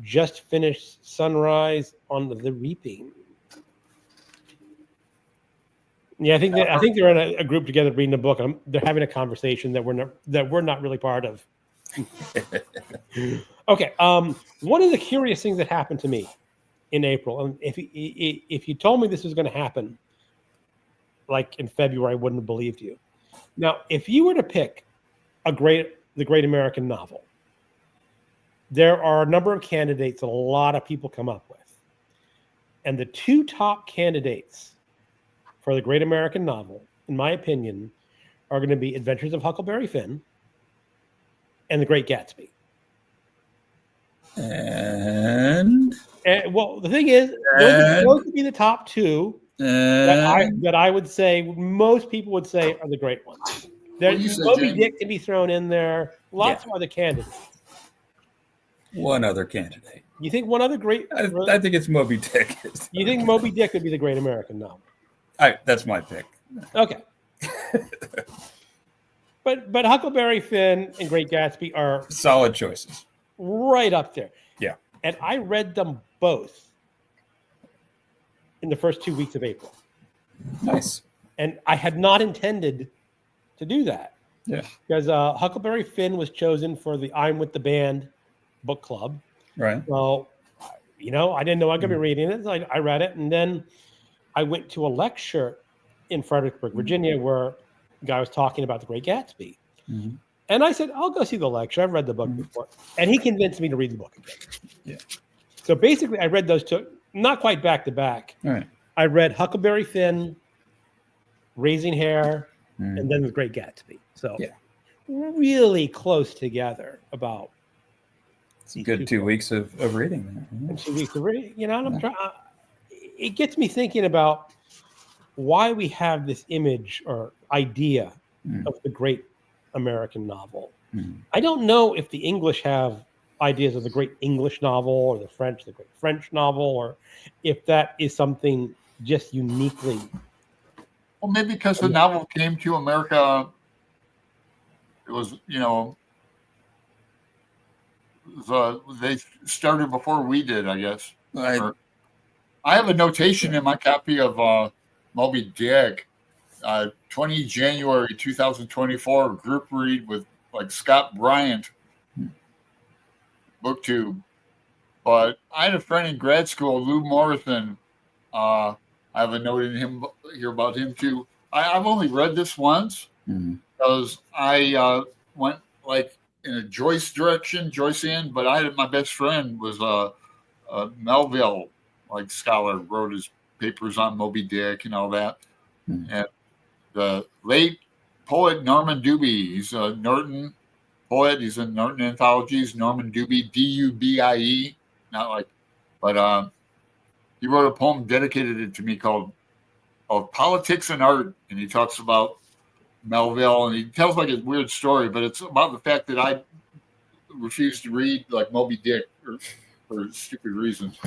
Just finished Sunrise on the Reaping. Yeah, I think they're in a group together reading a book. They're having a conversation that we're not really part of. Okay. One of the curious things that happened to me in April, and if you told me this was going to happen, like in February, I wouldn't have believed you. Now, if you were to pick the Great American Novel, there are a number of candidates that a lot of people come up with, and the two top candidates for the Great American Novel, in my opinion, are going to be Adventures of Huckleberry Finn and The Great Gatsby. And Well, the thing is, those would be the top two that I would say most people would say are the great ones. Moby Dick can be thrown in there. Lots of other candidates. One other candidate. You think one other great? I think it's Moby Dick. You think Moby Dick would be the Great American Novel? That's my pick. Okay. But Huckleberry Finn and Great Gatsby are solid choices. Right up there. Yeah. And I read them both in the first 2 weeks of April. Nice. And I had not intended to do that. Yeah. Because Huckleberry Finn was chosen for the I'm with the Band book club. Right. Well, I didn't know I was going to be reading it. So I read it. And then I went to a lecture in Fredericksburg, Virginia, where a guy was talking about The Great Gatsby. Mm-hmm. And I said, I'll go see the lecture. I've read the book before. And he convinced me to read the book again. Yeah. So basically, I read those two, not quite back to back. All right. I read Huckleberry Finn, Raising Hare, and then The Great Gatsby. So really close together about. It's a good 2 weeks of reading. And 2 weeks of reading. And I'm trying. It gets me thinking about why we have this image or idea of the Great American Novel. I don't know if the English have ideas of the Great English Novel or the French, the Great French Novel, or if that is something just uniquely. Well, maybe because the novel came to America, it was, they started before we did, I guess. I have a notation in my copy of Moby Dick, 20 January 2024, group read with Scott Bryant, BookTube. But I had a friend in grad school, Lou Morrison. I have a note in him here about him too. I've only read this once because I went in a Joycean, but my best friend was a Melville scholar, wrote his papers on Moby Dick and all that. And the late poet Norman Dubie, he's a Norton poet. He's in Norton Anthologies. Norman Dubie, Dubie, but he wrote a poem, dedicated it to me, called "Of Politics and Art," and he talks about Melville, and he tells a weird story, but it's about the fact that I refused to read Moby Dick for stupid reasons.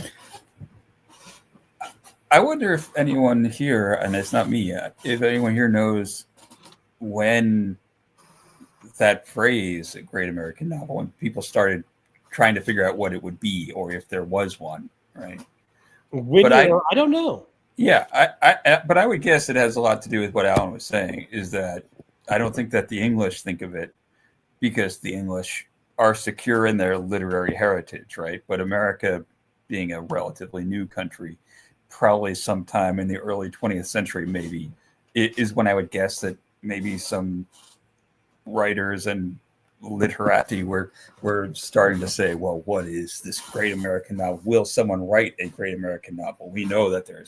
I wonder if anyone here, and it's not me yet, if anyone here knows when that phrase, a Great American Novel, when people started trying to figure out what it would be, or if there was one, right? I don't know. Yeah, but I would guess it has a lot to do with what Alan was saying. Is that I don't think that the English think of it because the English are secure in their literary heritage, right? But America, being a relatively new country, probably sometime in the early 20th century, maybe, is when I would guess that maybe some writers and literati were starting to say, well, what is this great American novel? Will someone write a great American novel? We know that there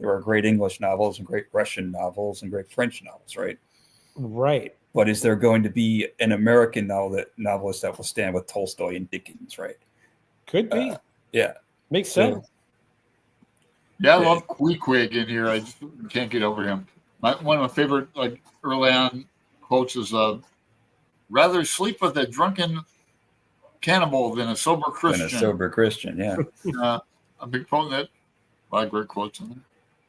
are great English novels and great Russian novels and great French novels, right? Right. But is there going to be an American novelist that will stand with Tolstoy and Dickens, right? Could be. Yeah. Makes So- sense. Yeah, I love Queequeg in here. I just can't get over him. One of my favorite, like, early on quotes is, rather sleep with a drunken cannibal than a sober Christian. Than a sober Christian, yeah. A big quote that. A lot of great quotes in there.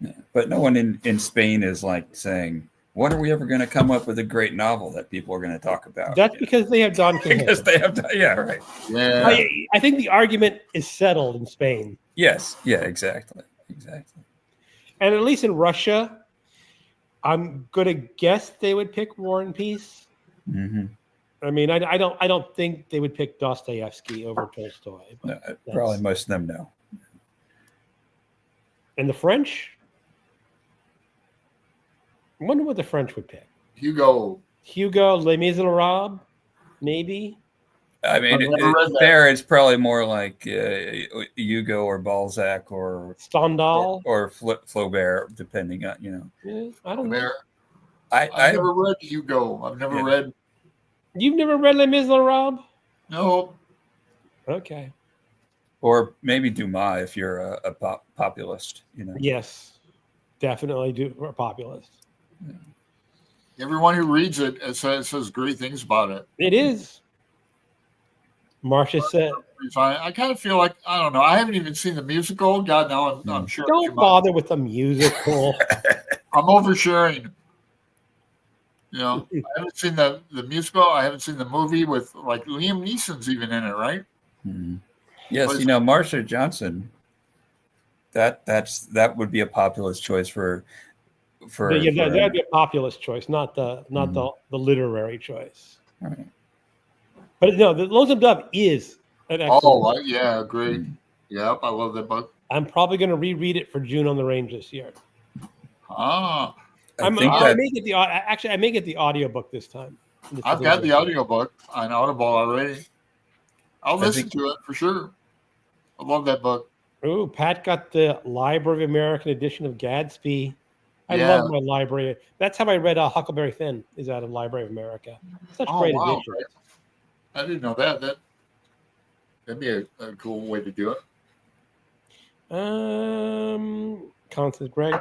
Yeah. But no one in Spain is like saying, when are we ever going to come up with a great novel that people are going to talk about? That's because they have Don Quixote. Because they have, yeah, right. Yeah. I think the argument is settled in Spain. Yes, yeah, exactly. And at least in Russia, I'm going to guess they would pick War and Peace. Mm-hmm. I mean, I don't think they would pick Dostoevsky over Tolstoy. No, probably most of them no. And the French? I wonder what the French would pick. Hugo, Les Miserables, maybe. I mean, I've never read that. there it's probably more like Hugo or Balzac or Stendhal. or Flaubert, depending on, Yeah, I don't know. I've never read Hugo. I've never read. You've never read Les Miserables? No. Okay. Or maybe Dumas if you're a populist, Yes, definitely a populist. Everyone who reads it says great things about it. It is. Marcia said, I kind of feel like, I don't know. I haven't even seen the musical. God, now I'm sure. don't bother with the musical. I'm oversharing. I haven't seen the musical. I haven't seen the movie with, like, Liam Neeson's even in it, right? Mm-hmm. Yes, Marsha Johnson. That would be a populist choice for that'd be a populist choice, not the literary choice. Right. But no, the Lonesome Dove is an excellent. Yeah, great. Yep, I love that book. I'm probably going to reread it for June on the Range this year. Ah, I may get the audiobook this time. I've got the audiobook on Audible already. I'll listen to it for sure. I love that book. Oh, Pat got the Library of American edition of Gadsby. I love my library. That's how I read Huckleberry Finn, is out of Library of America. Such great editions. Right. I didn't know that. That'd be a cool way to do it. Constance Greg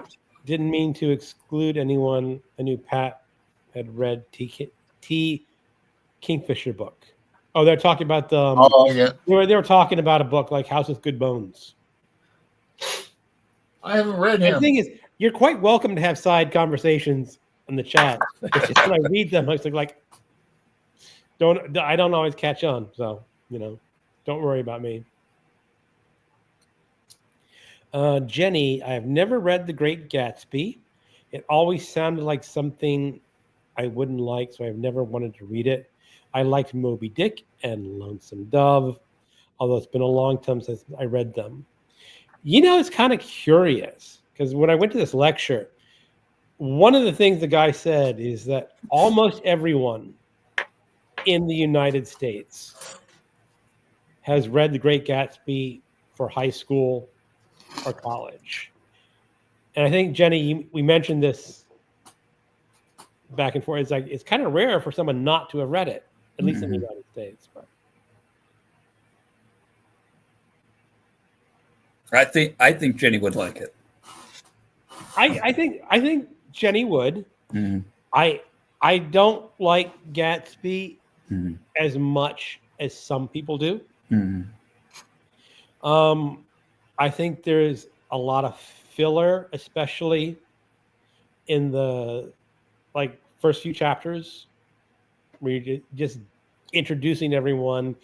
didn't mean to exclude anyone. I knew Pat had read T. Kingfisher book. Oh, they're talking about the. They were talking about a book like House with Good Bones. I haven't read him. The thing is, you're quite welcome to have side conversations in the chat. It's just when I read them, I was like, I don't always catch on. So, don't worry about me. Jenny, I have never read The Great Gatsby. It always sounded like something I wouldn't like, so I've never wanted to read it. I liked Moby Dick and Lonesome Dove, although it's been a long time since I read them. It's kind of curious, because when I went to this lecture, one of the things the guy said is that almost everyone in the United States has read The Great Gatsby for high school or college. And I think, Jenny, we mentioned this back and forth. It's like, it's kind of rare for someone not to have read it, at least in the United States. But I think Jenny would like it. I think Jenny would. Mm-hmm. I don't like Gatsby as much as some people do. Mm-hmm. I think there's a lot of filler, especially in the first few chapters, where you're just introducing everyone,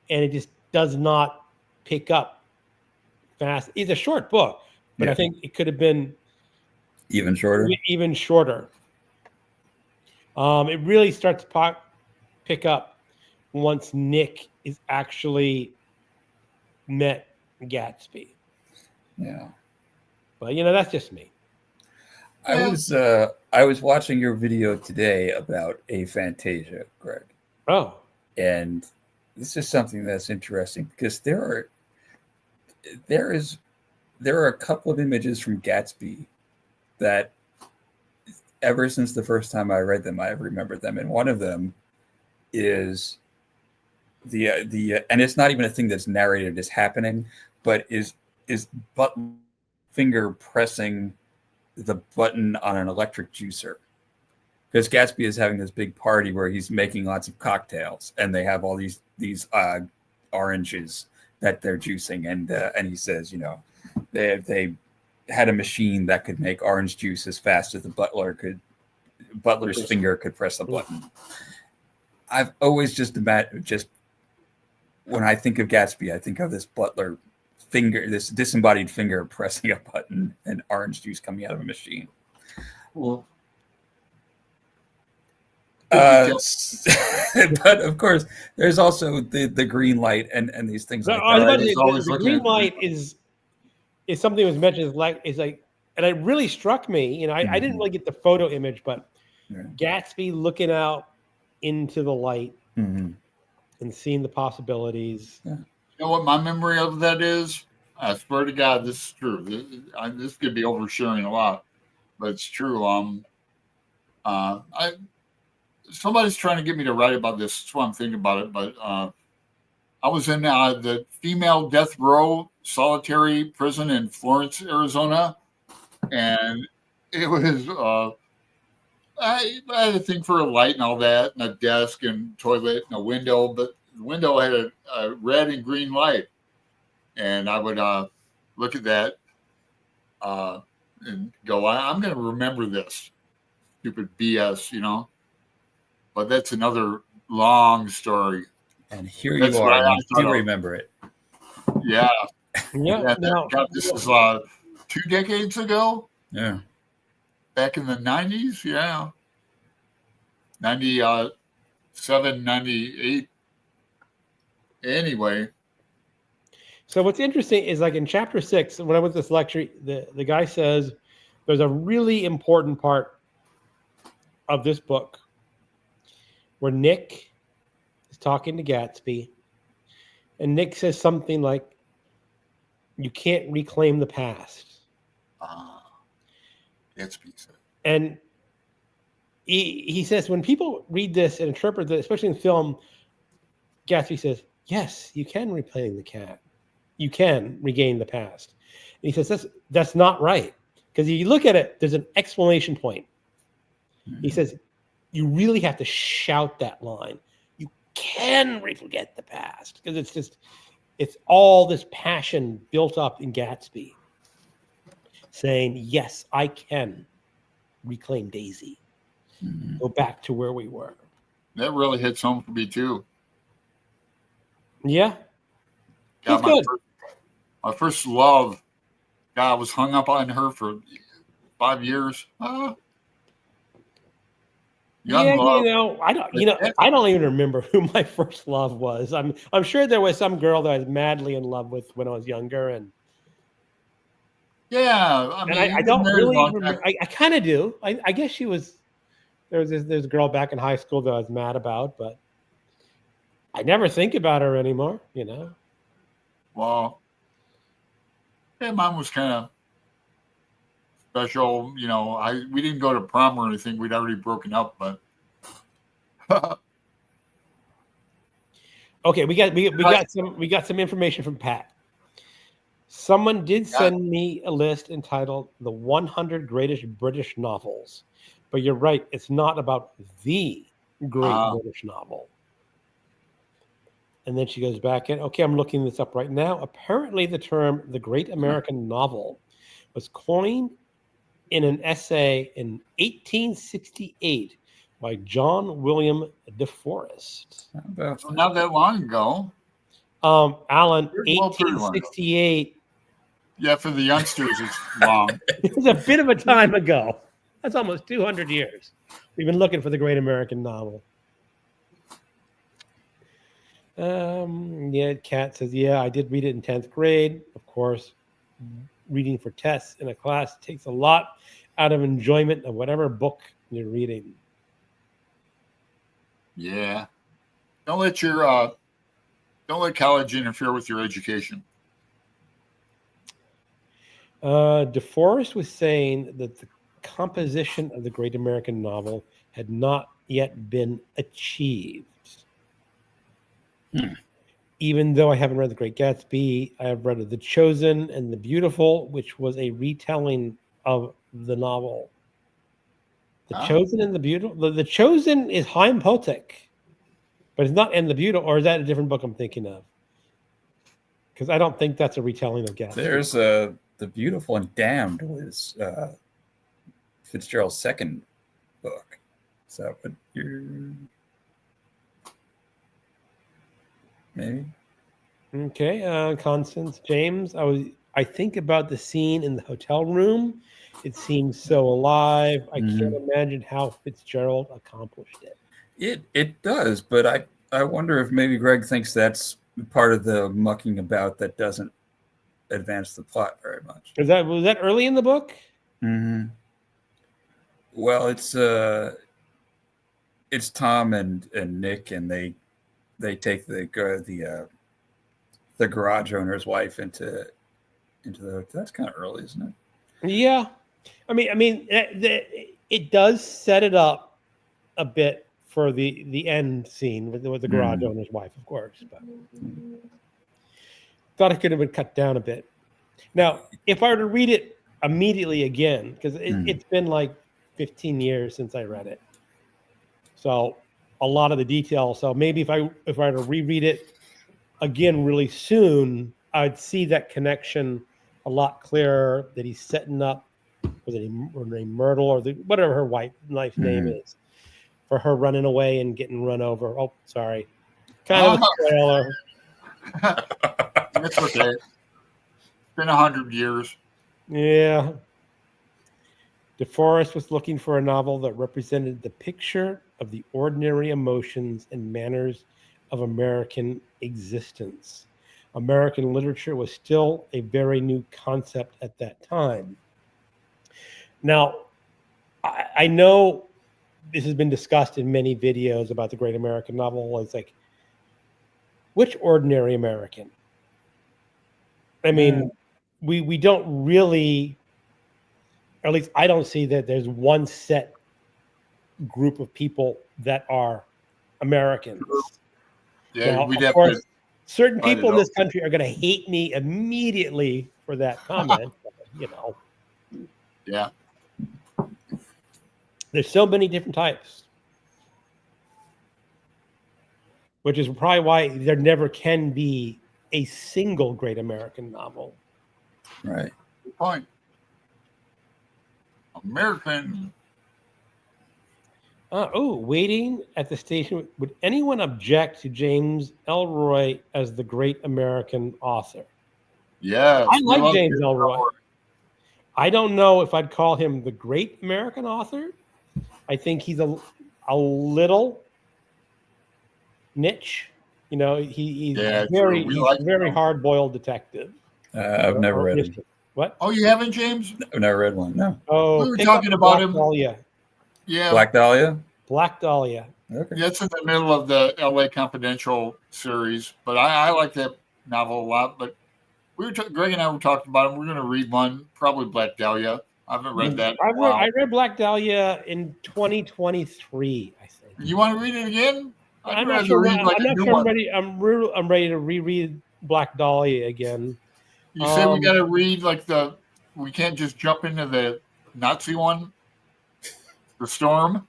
and it just does not pick up fast. It's a short book, but I think it could have been Even shorter. Even shorter. It really starts to pick up once Nick is actually met Gatsby. Yeah. But that's just me. I was watching your video today about aphantasia, Greg. Oh. And this is something that's interesting because there are a couple of images from Gatsby that ever since the first time I read them, I remembered them. And one of them is the and it's not even a thing that's narrated as happening, but is Butler finger pressing the button on an electric juicer. Because Gatsby is having this big party where he's making lots of cocktails, and they have all these oranges that they're juicing, and he says, they had a machine that could make orange juice as fast as the butler's finger could press the button. I've always just when I think of Gatsby, I think of this butler finger, this disembodied finger pressing a button, and orange juice coming out of a machine. Well, but of course, there's also the green light and these things like that. The green light is something that was mentioned and it really struck me. I didn't really get the photo image, but Gatsby looking out into the light and seeing the possibilities. Yeah. You know what my memory of that is? I swear to God, this is true. This could be oversharing a lot, but it's true. Somebody's trying to get me to write about this. That's why I'm thinking about it. But I was in the female death row solitary prison in Florence, Arizona, and it was. I had a thing for a light and all that, and a desk and toilet and a window, but the window had a red and green light, and I would look at that and go, "I'm going to remember this stupid BS," But that's another long story. And here you are. You do remember it. Yeah. Yeah. God, this is 2 decades ago. Yeah. Back in the 90s. Yeah. 97, 98. Anyway. So what's interesting is like in chapter 6, when I went to this lecture, the guy says there's a really important part of this book where Nick is talking to Gatsby, and Nick says something like, "You can't reclaim the past." Gatsby said. And he says when people read this and interpret it, especially in film, Gatsby says, "Yes, you can reclaim the cat. You can regain the past." And he says that's not right, because if you look at it, there's an exclamation point. He says, you really have to shout that line. You can forget the past, because it's all this passion built up in Gatsby saying, yes, I can reclaim Daisy. Go back to where we were. That really hits home for me too. Yeah. Yeah, my first love. God, I was hung up on her for 5 years. Young love. I don't even remember who my first love was. I'm sure there was some girl that I was madly in love with when I was younger, and yeah, I don't really remember. I kind of do. I guess she was. There's a girl back in high school that I was mad about, but I never think about her anymore. Well, yeah, mine was kind of special. We didn't go to prom or anything. We'd already broken up, but. Okay, we got some information from Pat. Someone did send me a list entitled "The 100 Greatest British Novels," but you're right; it's not about the great British novel. And then she goes back in. Okay, I'm looking this up right now. Apparently, the term "the Great American Novel" was coined in an essay in 1868 by John William DeForest. Not that long ago. Alan, 1868 Yeah, for the youngsters, it's long. It was a bit of a time ago. That's almost 200 years. We've been looking for the great American novel. Yeah, Kat says, yeah, I did read it in 10th grade. Of course, reading for tests in a class takes a lot out of enjoyment of whatever book you're reading. Yeah. Don't let college interfere with your education. DeForest was saying that the composition of the great American novel had not yet been achieved. Even though I haven't read The Great Gatsby, I have read The Chosen and The Beautiful, which was a retelling of the novel. The Chosen and The Beautiful. The Chosen is Chaim Potek, but it's not in The Beautiful. Or is that a different book I'm thinking of? Because I don't think that's a retelling of Gatsby. There's The Beautiful and Damned was Fitzgerald's second book. So, but you're maybe. Okay, Constance James. I think about the scene in the hotel room. It seems so alive. I can't imagine how Fitzgerald accomplished it. It does, but I wonder if maybe Greg thinks that's part of the mucking about that doesn't advance the plot very much. Was that early in the book? Mm-hmm. Well, it's Tom and Nick, and they take the garage owner's wife into the. That's kind of early, isn't it? Yeah, I mean, it does set it up a bit for the end scene with the garage owner's wife, of course. But thought it could have been cut down a bit. Now, if I were to read it immediately again, because it's been like 15 years since I read it, so a lot of the details. So maybe if I were to reread it again really soon, I'd see that connection a lot clearer. That he's setting up, was it a Myrtle or whatever her wife's name is, for her running away and getting run over. Oh, sorry, kind of a spoiler. It's okay. It's been 100 years. Yeah. DeForest was looking for a novel that represented the picture of the ordinary emotions and manners of American existence. American literature was still a very new concept at that time. Now, I know this has been discussed in many videos about the great American novel. It's like, which ordinary American? I mean, we don't really, or at least I don't see that there's one set group of people that are Americans. Yeah, now, we'd of have course, to. certain people in this country are going to hate me immediately for that comment. Yeah. There's so many different types, which is probably why there never can be a single great American novel. Right. Good point. American. Waiting at the station. Would anyone object to James Elroy as the great American author? Yes. I like James Elroy. I don't know if I'd call him the great American author. I think he's a little niche. He's very hard-boiled detective. I've never read it. What? Oh, you haven't, James? I've never read one. No. Oh, we were talking about him. Dahlia. Yeah. Black Dahlia. Black Dahlia. Okay. Yeah, it's in the middle of the L.A. Confidential series, but I like that novel a lot. But Greg and I were talking about it. We're going to read one, probably Black Dahlia. I haven't read that. I read Black Dahlia in 2023. I think. You want to read it again? I'm not sure. I'm ready. I'm ready to reread Black Dahlia again. You say we got to read we can't just jump into the Nazi one. The storm.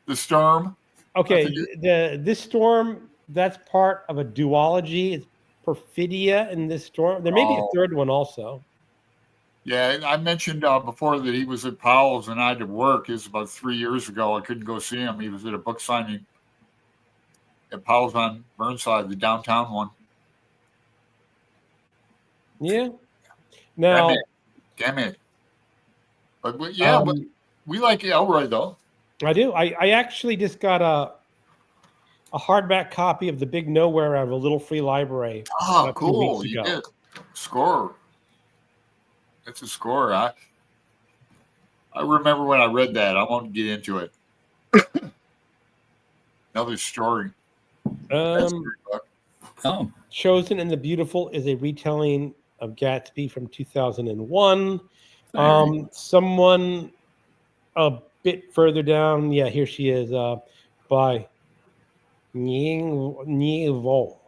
Okay, this storm, that's part of a duology. It's Perfidia in this storm. There may be a third one also. Yeah, I mentioned before that he was at Powell's and I had to work. It was about 3 years ago. I couldn't go see him. He was at a book signing at Powell's on Burnside, the downtown one. Yeah. Now, Damn it. But but we like Elroy though. I do. I actually just got a hardback copy of The Big Nowhere out of a little free library. Oh, about 2 weeks cool. You ago. did. Score. It's a score. I remember when I read that. I won't get into it. Another story. That's a great book. Oh, Chosen and the Beautiful is a retelling of Gatsby from 2001. Someone a bit further down, yeah, here she is, by Nying Vo.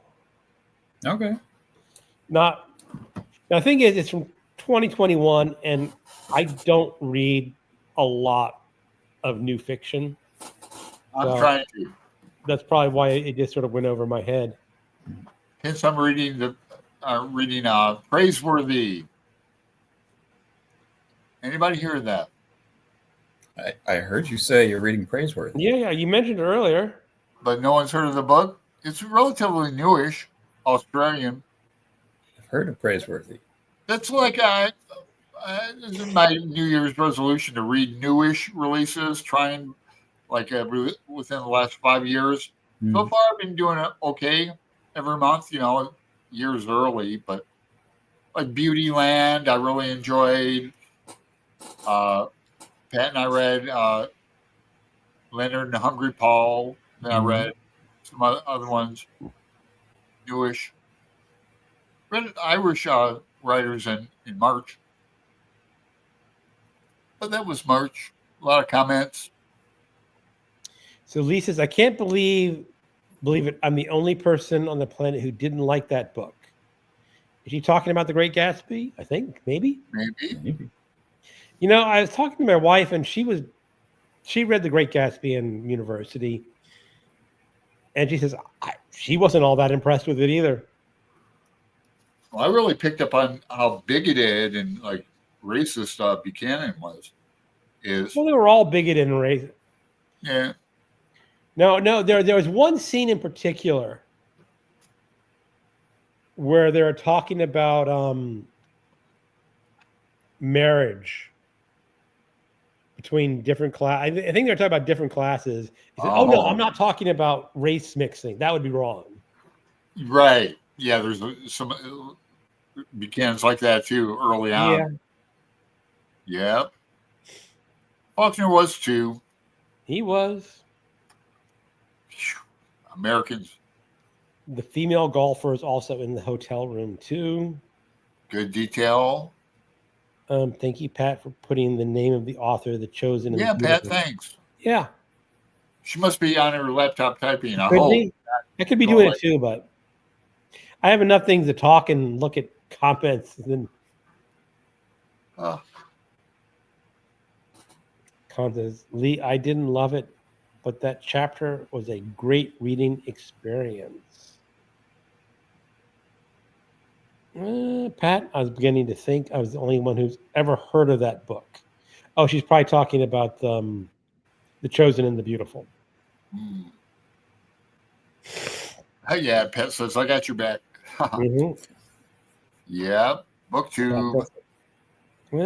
okay. Not, the thing is, it's from 2021, and I don't read a lot of new fiction. I'm trying to. That's probably why it just sort of went over my head. Hence, I'm reading Praiseworthy. Anybody hear that? I heard you say you're reading Praiseworthy. Yeah, you mentioned it earlier. But no one's heard of the book? It's relatively newish, Australian. I've heard of Praiseworthy. That's like this is my New Year's resolution to read newish releases, trying within the last 5 years. So far, I've been doing it okay every month, years early, but like Beautyland, I really enjoyed. Pat and I read Leonard and Hungry Paul. Then I read some other ones, newish. Read Irish writers in March. But that was March. A lot of comments. So Lee says, I can't believe it. I'm the only person on the planet who didn't like that book. Is she talking about The Great Gatsby? I think, maybe. Maybe. I was talking to my wife, and she read The Great Gatsby in university. And she says, she wasn't all that impressed with it either. Well, I really picked up on how bigoted and racist Buchanan is. Well, they were all bigoted and racist. Yeah. No. There was one scene in particular where they're talking about marriage between different class. I think they're talking about different classes. He said, no, I'm not talking about race mixing. That would be wrong. Right. Yeah, there's some Buchanan's like that too early on. Yeah. Faulkner was too. He was. Americans. The female golfer is also in the hotel room too. Good detail. Thank you, Pat, for putting the name of the author, The Chosen. Yeah, Pat, thanks. Yeah. She must be on her laptop typing. I could be doing it too, but I have enough things to talk and look at comments. And then comments. Lee, I didn't love it, but that chapter was a great reading experience. Pat, I was beginning to think I was the only one who's ever heard of that book. Oh, she's probably talking about The Chosen and the Beautiful. Yeah, Pat says, I got your back. Yeah, book 2. Pat,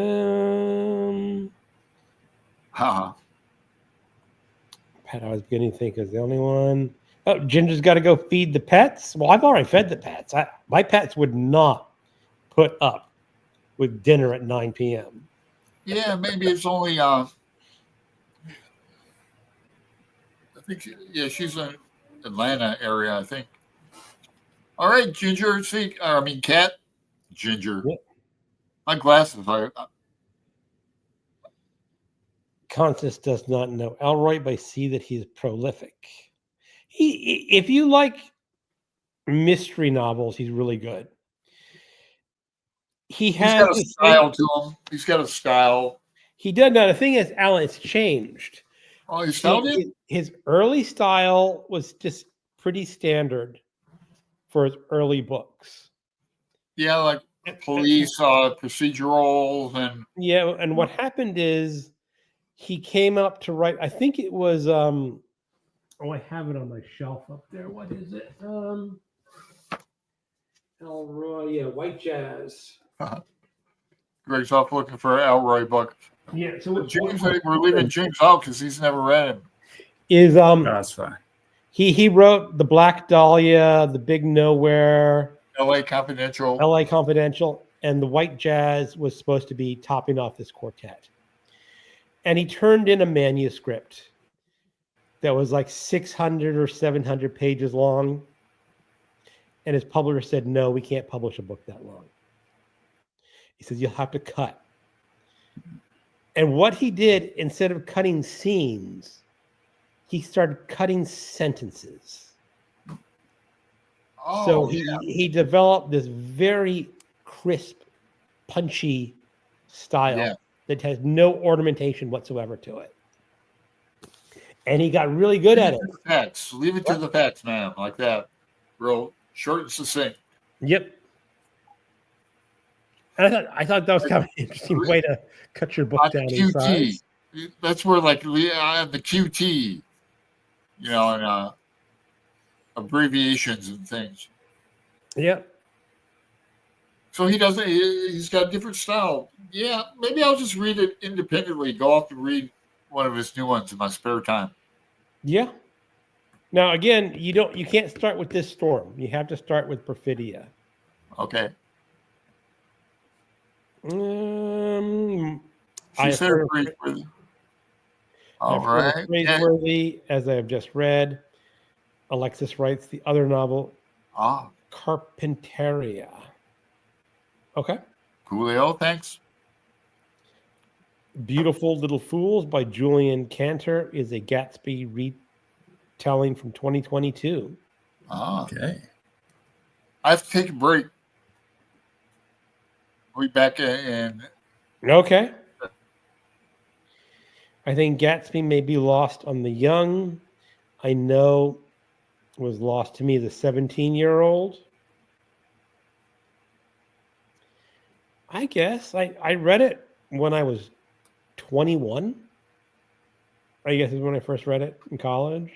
I was beginning to think is the only one. Oh, Ginger's got to go feed the pets. Well, I've already fed the pets. My pets would not put up with dinner at 9 p.m. Yeah, maybe it's only. I think. She's in Atlanta area. I think. All right, Ginger. Cat. Ginger. Yep. My glasses. Constance does not know Elroy, but I see that he's prolific. If you like mystery novels, he's really good. He's got a style to him. He's got a style. He does. Now, the thing is, Alan, it's changed. Oh, his style did? His early style was just pretty standard for his early books. Yeah, like police procedurals and. Yeah, and what happened is he came up to write. I think it was. I have it on my shelf up there. What is it? Elroy, White Jazz. Greg's off looking for an Elroy book. Yeah. So James, we're leaving James out because he's never read him. is No, that's fine. he wrote The Black Dahlia, The Big Nowhere, L.A. Confidential. L.A. Confidential, and The White Jazz was supposed to be topping off this quartet. And he turned in a manuscript that was like 600 or 700 pages long. And his publisher said, no, we can't publish a book that long. He says, you'll have to cut. And what he did, instead of cutting scenes, he started cutting sentences. Oh, So yeah. he developed this very crisp, punchy style that has no ornamentation whatsoever to it. And he got really good at it. Facts. Leave it to the facts, man. Like that. Real short and succinct. Yep. And I thought that was kind of an interesting way to cut your book down in size. That's where, like, I have the QT, and abbreviations and things. Yep. So he's got a different style. Yeah, maybe I'll just read it independently, go off and read one of his new ones in my spare time. Yeah. Now, again, you can't start with this storm. You have to start with Perfidia. Okay. I said praiseworthy. All right. Praiseworthy, as I have just read. Alexis writes the other novel, Carpinteria. Okay. Coolio, thanks. Beautiful Little Fools by Julian Cantor is a Gatsby retelling from 2022. Okay. I have to take a break. We'll be back in. Okay. I think Gatsby may be lost on the young. I know was lost to me the 17-year-old. I guess I read it when I was 21. I guess is when I first read it in college.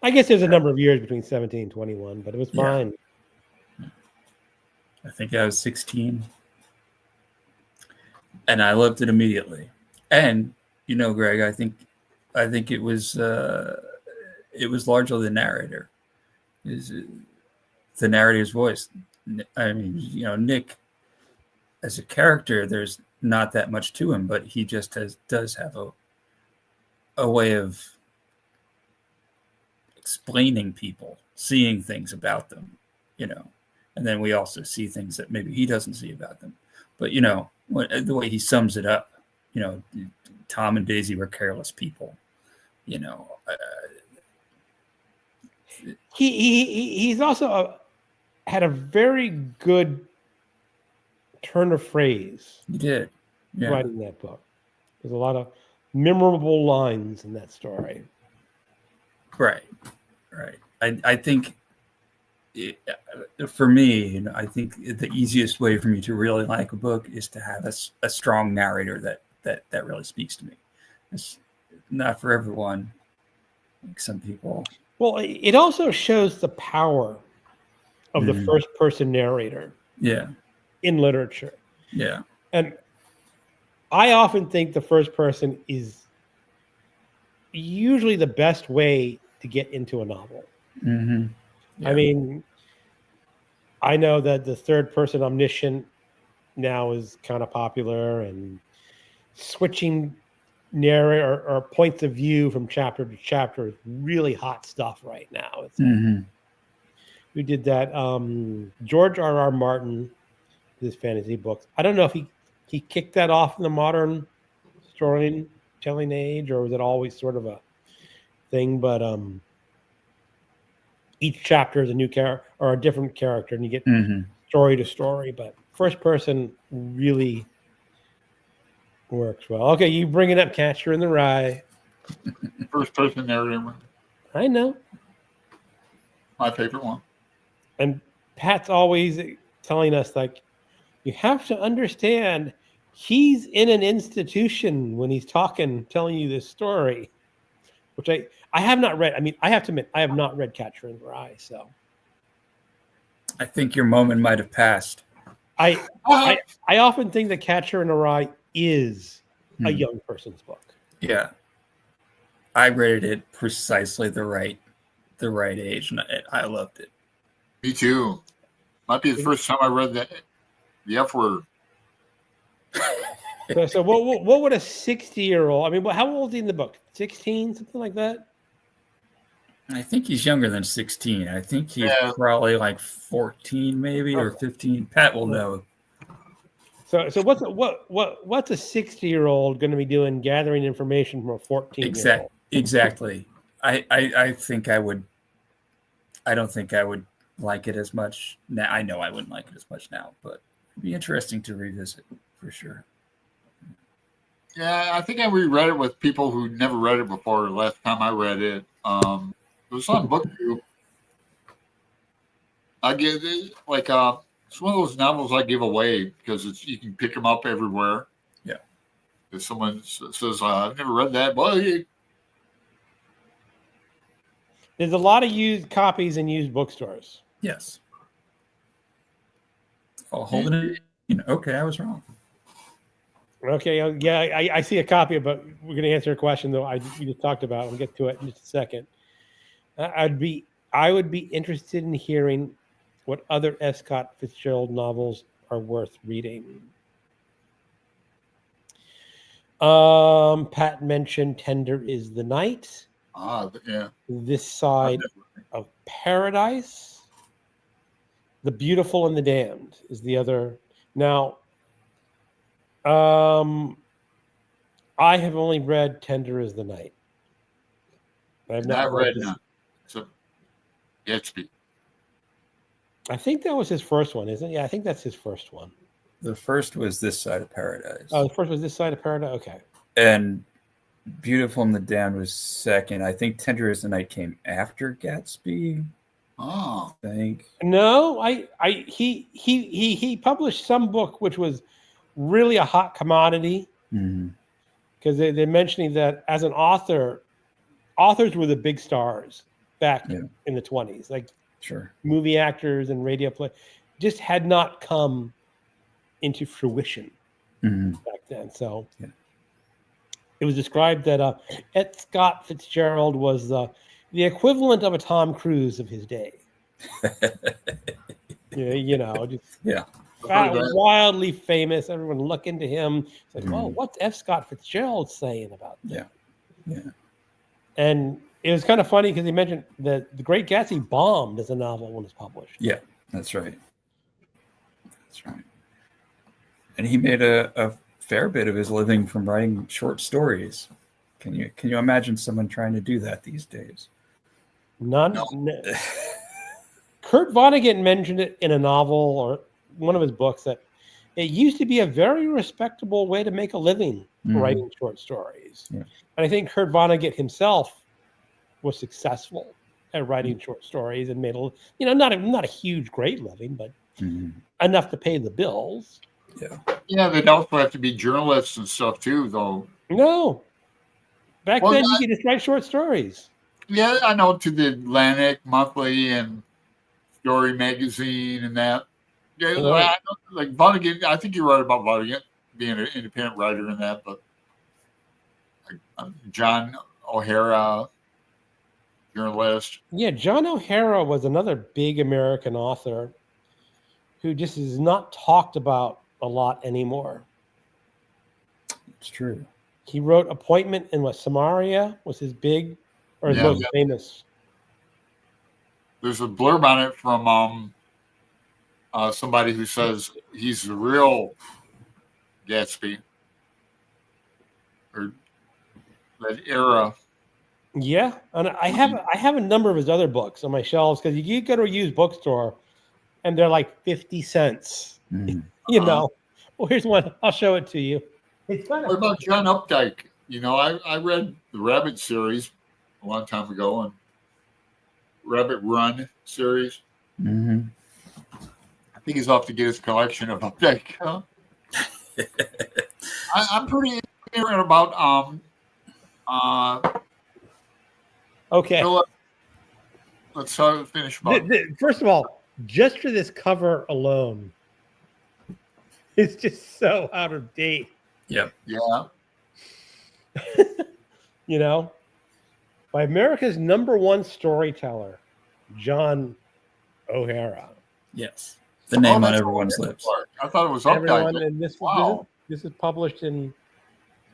I guess there's a number of years between 17 and 21, but it was fine. I think I was 16. And I loved it immediately. And, Greg, I think it was largely the narrator. The narrator's voice. I mean, Nick, as a character, there's not that much to him, but he just does have a way of explaining people, seeing things about them, and then we also see things that maybe he doesn't see about them. But, the way he sums it up, Tom and Daisy were careless people, He's also had a very good turn of phrase. He did. Yeah. Writing that book. There's a lot of memorable lines in that story. Right. I think for me, I think the easiest way for me to really like a book is to have a strong narrator that really speaks to me. It's not for everyone. Like some people. Well, it also shows the power of the first person narrator. Yeah. In literature. Yeah. And I often think the first person is usually the best way to get into a novel. Mm-hmm. Yeah. I mean, I know that the third person omniscient now is kind of popular, and switching narrator or points of view from chapter to chapter is really hot stuff right now. We did that. George R.R. Martin, his fantasy books. I don't know if he kicked that off in the modern storytelling age, or was it always sort of a thing? But each chapter is a new character or a different character, and you get story to story. But first person really works well. Okay, you bringing up Catcher in the Rye. First person narrator. I know. My favorite one. And Pat's always telling us, like, you have to understand he's in an institution when he's telling you this story, which I have not read. I mean, I have to admit, I have not read Catcher in the Rye, so. I think your moment might have passed. I often think that Catcher in the Rye is a young person's book. Yeah, I rated it precisely the right age, and I loved it. Me too. Might be the first time I read the F word. So what would a 60-year-old? I mean, how old is he in the book? 16, something like that. I think he's younger than 16. I think he's probably like 14, maybe, or 15. Pat will know. So what's a 60-year-old going to be doing gathering information from a 14-year-old? Exactly. I think I would. I don't think I would like it as much now. I know I wouldn't like it as much now, but it'd be interesting to revisit for sure. Yeah, I think I reread it with people who never read it before. The last time I read it, it was on BookTube. I get it, like it's one of those novels I give away because you can pick them up everywhere. Yeah. If someone says I've never read that, well, There's a lot of used copies in used bookstores. Yes. Oh, holding it. Okay, I was wrong. Okay, yeah, I see a copy, but we're going to answer a question though. We just talked about. We'll get to it in just a second. I would be interested in hearing what other F. Scott Fitzgerald novels are worth reading. Pat mentioned "Tender Is the Night." yeah. This Side of Paradise. The Beautiful and the Damned is the other. Now, I have only read "Tender Is the Night." I have not read this. So, Gatsby. I think that was his first one, isn't it? Yeah, I think that's his first one. The first was This Side of Paradise. Oh, the first was This Side of Paradise? Okay. And Beautiful and the Damned was second. I think Tender Is the Night came after Gatsby. Oh, I think. No, he published some book which was really a hot commodity because they're mentioning that as an author, authors were the big stars back in the 20s, like movie actors and radio play, just had not come into fruition back then. So it was described that F. Scott Fitzgerald was the equivalent of a Tom Cruise of his day. Wildly famous. Everyone look into him. It's like, oh, what's F. Scott Fitzgerald saying about that? Yeah. And it was kind of funny because he mentioned that The Great Gatsby bombed as a novel when it was published. Yeah, that's right. That's right. And he made a fair bit of his living from writing short stories. Can you imagine someone trying to do that these days? None. No. Kurt Vonnegut mentioned it in a novel or one of his books that it used to be a very respectable way to make a living writing short stories. Yeah. And I think Kurt Vonnegut himself was successful at writing short stories and made not a huge, great living, but enough to pay the bills. Yeah, they'd also have to be journalists and stuff too, though. No. Back then, you could just write short stories. Yeah, I know, to the Atlantic Monthly and Story Magazine and that. Yeah, like Vonnegut, I think you're right about Vonnegut being an independent writer in that, but John O'Hara, journalist. Yeah, John O'Hara was another big American author who just is not talked about a lot anymore. It's true. He wrote Appointment in Samaria was his big or his most famous. There's a blurb on it from somebody who says he's the real Gatsby or that era. Yeah, and I have a number of his other books on my shelves because you go to a used bookstore and they're like 50 cents. Well, here's one. I'll show it to you. What about John Updike? I read the Rabbit series a long time ago and Rabbit Run series. I think he's off to get his collection of Updike. Huh? I'm pretty ignorant about okay. Let's finish. First of all, just for this cover alone, is just so out of date. Yep. Yeah. You know, by America's #1 storyteller, John O'Hara. Yes. The name on that's everyone's the lips. part. I thought it was Everyone, updated. and Wow. this is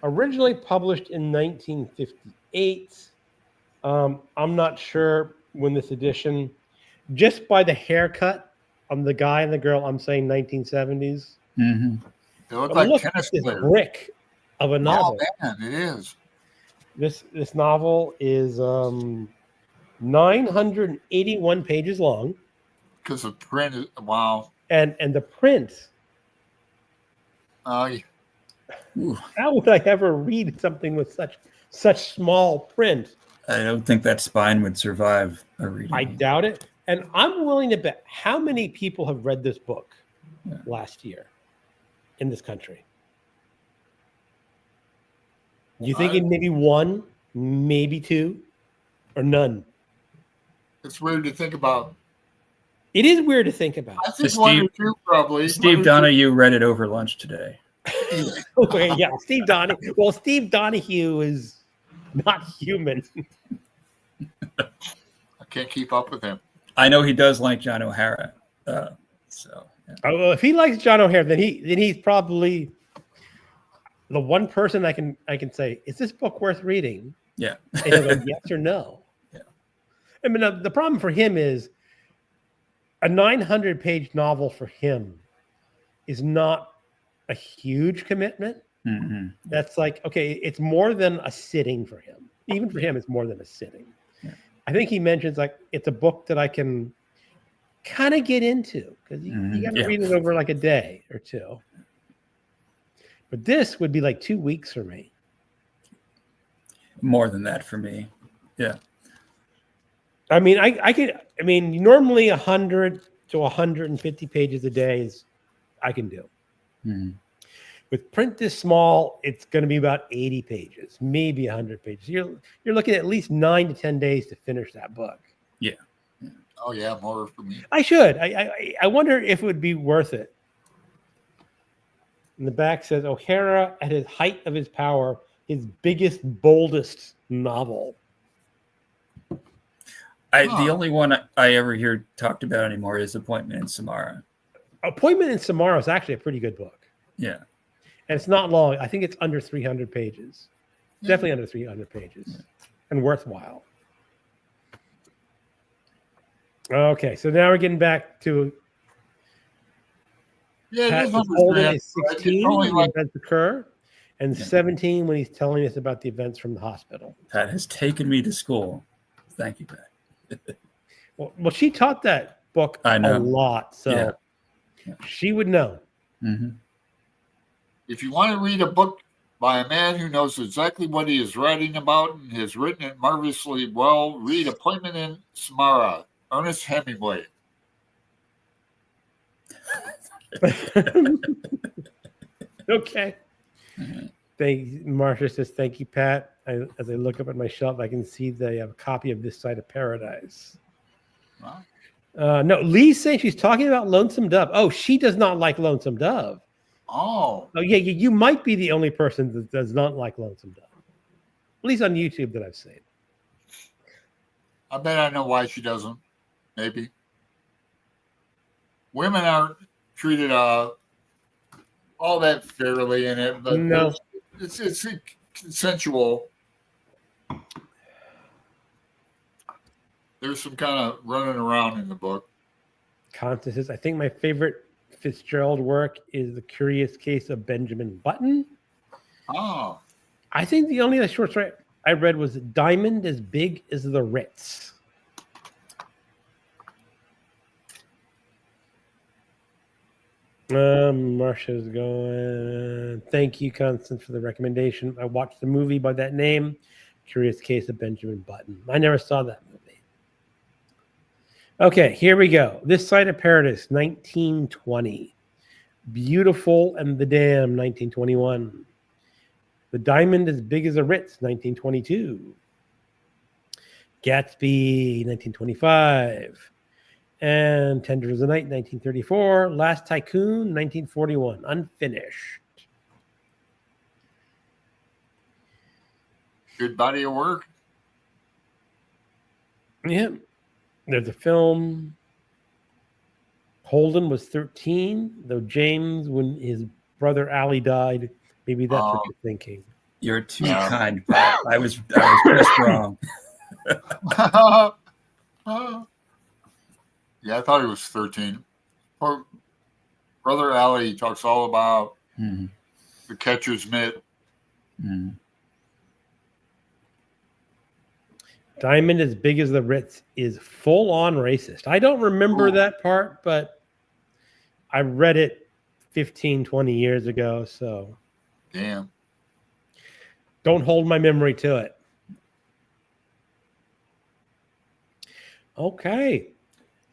originally published in 1958. I'm not sure when this edition, just by the haircut on the guy and the girl, I'm saying 1970s. Mm-hmm. They look But like look at tennis this players. brick of a novel. Oh man, it is. This novel is 981 pages long, Because the print is wow. and the print. Ooh, How would I ever read something with such small print? I don't think that spine would survive a reading. I doubt it. And I'm willing to bet how many people have read this book last year in this country. You thinking maybe one, maybe two, or none? It's weird to think about. It is weird to think about. I think So one or Steve- two probably. Steve Donahue read it over lunch today. Okay, yeah, Steve Donahue. Well, Steve Donahue is not human. I can't keep up with him. I know he does like John O'Hara. So yeah. Oh, well, if he likes John O'Hara, then he's probably the one person I can say, is this book worth reading? Yeah. And he'll go, yes or no. Yeah. I mean, the problem for him is a 900-page novel for him is not a huge commitment. Mm-hmm. That's like, okay, it's more than a sitting for him. Even for him, it's more than a sitting. Yeah. I think he mentions like it's a book that I can kind of get into because you got to read it over like a day or two. But this would be like 2 weeks for me. More than that for me. Yeah. I mean, I could. I mean, normally 100 to 150 pages a day is I can do. Mm-hmm. With print this small, it's going to be about 80 pages, maybe 100 pages. You're looking at least 9 to 10 days to finish that book. Yeah. Oh yeah, more for me. I should. I wonder if it would be worth it. And the back says O'Hara at his height of his power, his biggest, boldest novel. The only one I ever hear talked about anymore is Appointment in Samara. Appointment in Samara is actually a pretty good book. Yeah. And it's not long. I think it's under 300 pages. Definitely under 300 pages. And worthwhile. Okay, so now we're getting back to Yeah, it is Pat under Holden 300, is but it's 16 only when like the events occur, and 17 when he's telling us about the events from the hospital. Pat has taken me to school. Thank you, Pat. Well, she taught that book I know. a lot, so she would know. Mm-hmm. if you want to read a book by a man who knows exactly what he is writing about and has written it marvelously well, read Appointment in Samara, Ernest Hemingway. Okay. Marcia says, thank you, Pat. As I look up at my shelf, I can see they have a copy of This Side of Paradise. Wow. No, Lee's saying she's talking about Lonesome Dove. Oh, she does not like Lonesome Dove. Oh, Oh, yeah, you might be the only person that does not like Lonesome Dove. At least on YouTube that I've seen. I bet I know why she doesn't. Maybe. Women aren't treated all that fairly in it, but No. it's consensual. There's some kind of running around in the book. Constance says, I think my favorite Fitzgerald work is The Curious Case of Benjamin Button. Oh, I think the only other short story I read was Diamond as Big as the Ritz. Marcia's going, thank you, Constance, for the recommendation. I watched the movie by that name, Curious Case of Benjamin Button. I never saw that movie. Okay, here we go. This Side of Paradise, 1920. Beautiful and the Dam, 1921. The Diamond as Big as a Ritz, 1922. Gatsby, 1925. And Tender as a Night, 1934. Last Tycoon, 1941. Unfinished. Good body of work. Yeah. There's a film. Holden was 13, though James, when his brother Allie died, maybe that's what you're thinking. You're too kind, Pat. I was just wrong. Yeah, I thought he was 13. Poor Brother Allie talks all about the catcher's mitt. Diamond as Big as the Ritz is full on racist. I don't remember that part, but I read it 15, 20 years ago. So Damn. don't hold my memory to it. Okay.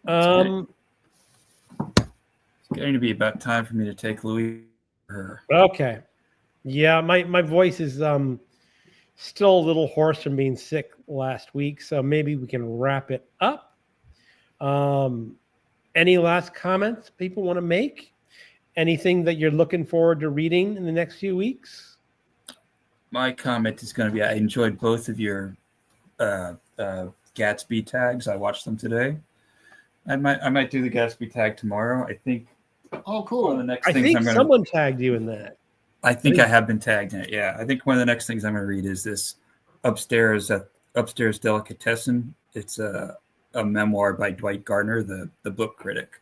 It's going to be about time for me to take Louis. Okay. Yeah, my voice is still a little hoarse from being sick last week, so maybe we can wrap it up. Any last comments people want to make? Anything that you're looking forward to reading in the next few weeks? My comment is going to be: I enjoyed both of your Gatsby tags. I watched them today. I might do the Gatsby tag tomorrow. I think. Oh, cool. One of the next I things think I'm gonna, someone tagged you in that. I think I have been tagged in it. Yeah, I think one of the next things I'm going to read is this Upstairs Delicatessen. It's a memoir by Dwight Gardner, the book critic,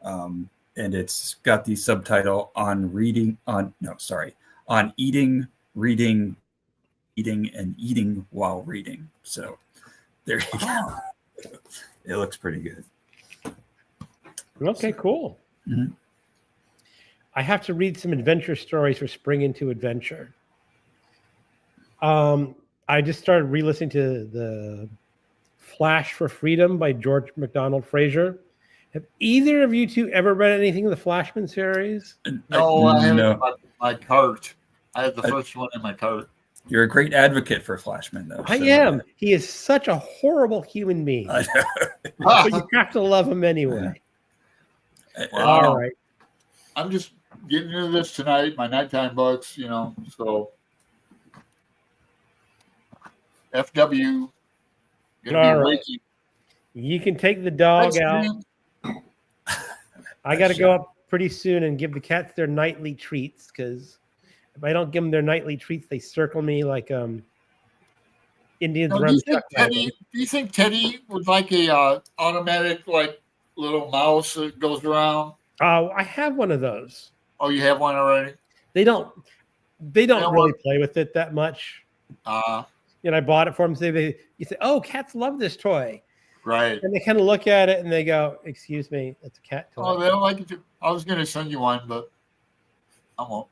and it's got the subtitle on eating, reading, eating, and eating while reading. So there you go. It looks pretty good. Okay, cool. Mm-hmm. I have to read some adventure stories for Spring Into Adventure. I just started re-listening to the Flash for Freedom by George MacDonald Fraser. Have either of you two ever read anything in the Flashman series? No, I have it in my cart. I have the first one in my cart. You're a great advocate for Flashman, though. I am. He is such a horrible human being. But you have to love him anyway. Wow. All right. I'm just getting into this tonight, my nighttime books, so FW. All right. You can take the dog out. I got to go up pretty soon and give the cats their nightly treats, because if I don't give them their nightly treats, they circle me like Indians No, around do you think Teddy would like a automatic little mouse that goes around? Oh, I have one of those. Oh, you have one already? They don't really play with it that much. And I bought it for them. So you say, "Oh, cats love this toy." Right. And they kind of look at it and they go, "Excuse me, it's a cat toy." Oh, they don't like it too. I was going to send you one, but I won't.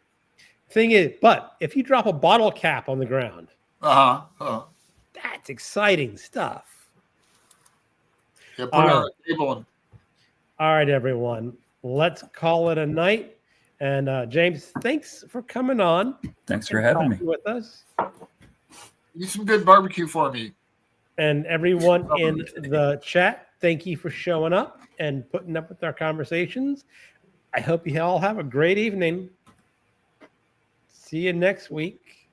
Thing is, but if you drop a bottle cap on the ground, that's exciting stuff. Yeah, put it on the table. All right, everyone. Let's call it a night. And James, thanks for coming on. Thanks for having me with us. Eat some good barbecue for me. And everyone in the chat, thank you for showing up and putting up with our conversations. I hope you all have a great evening. See you next week.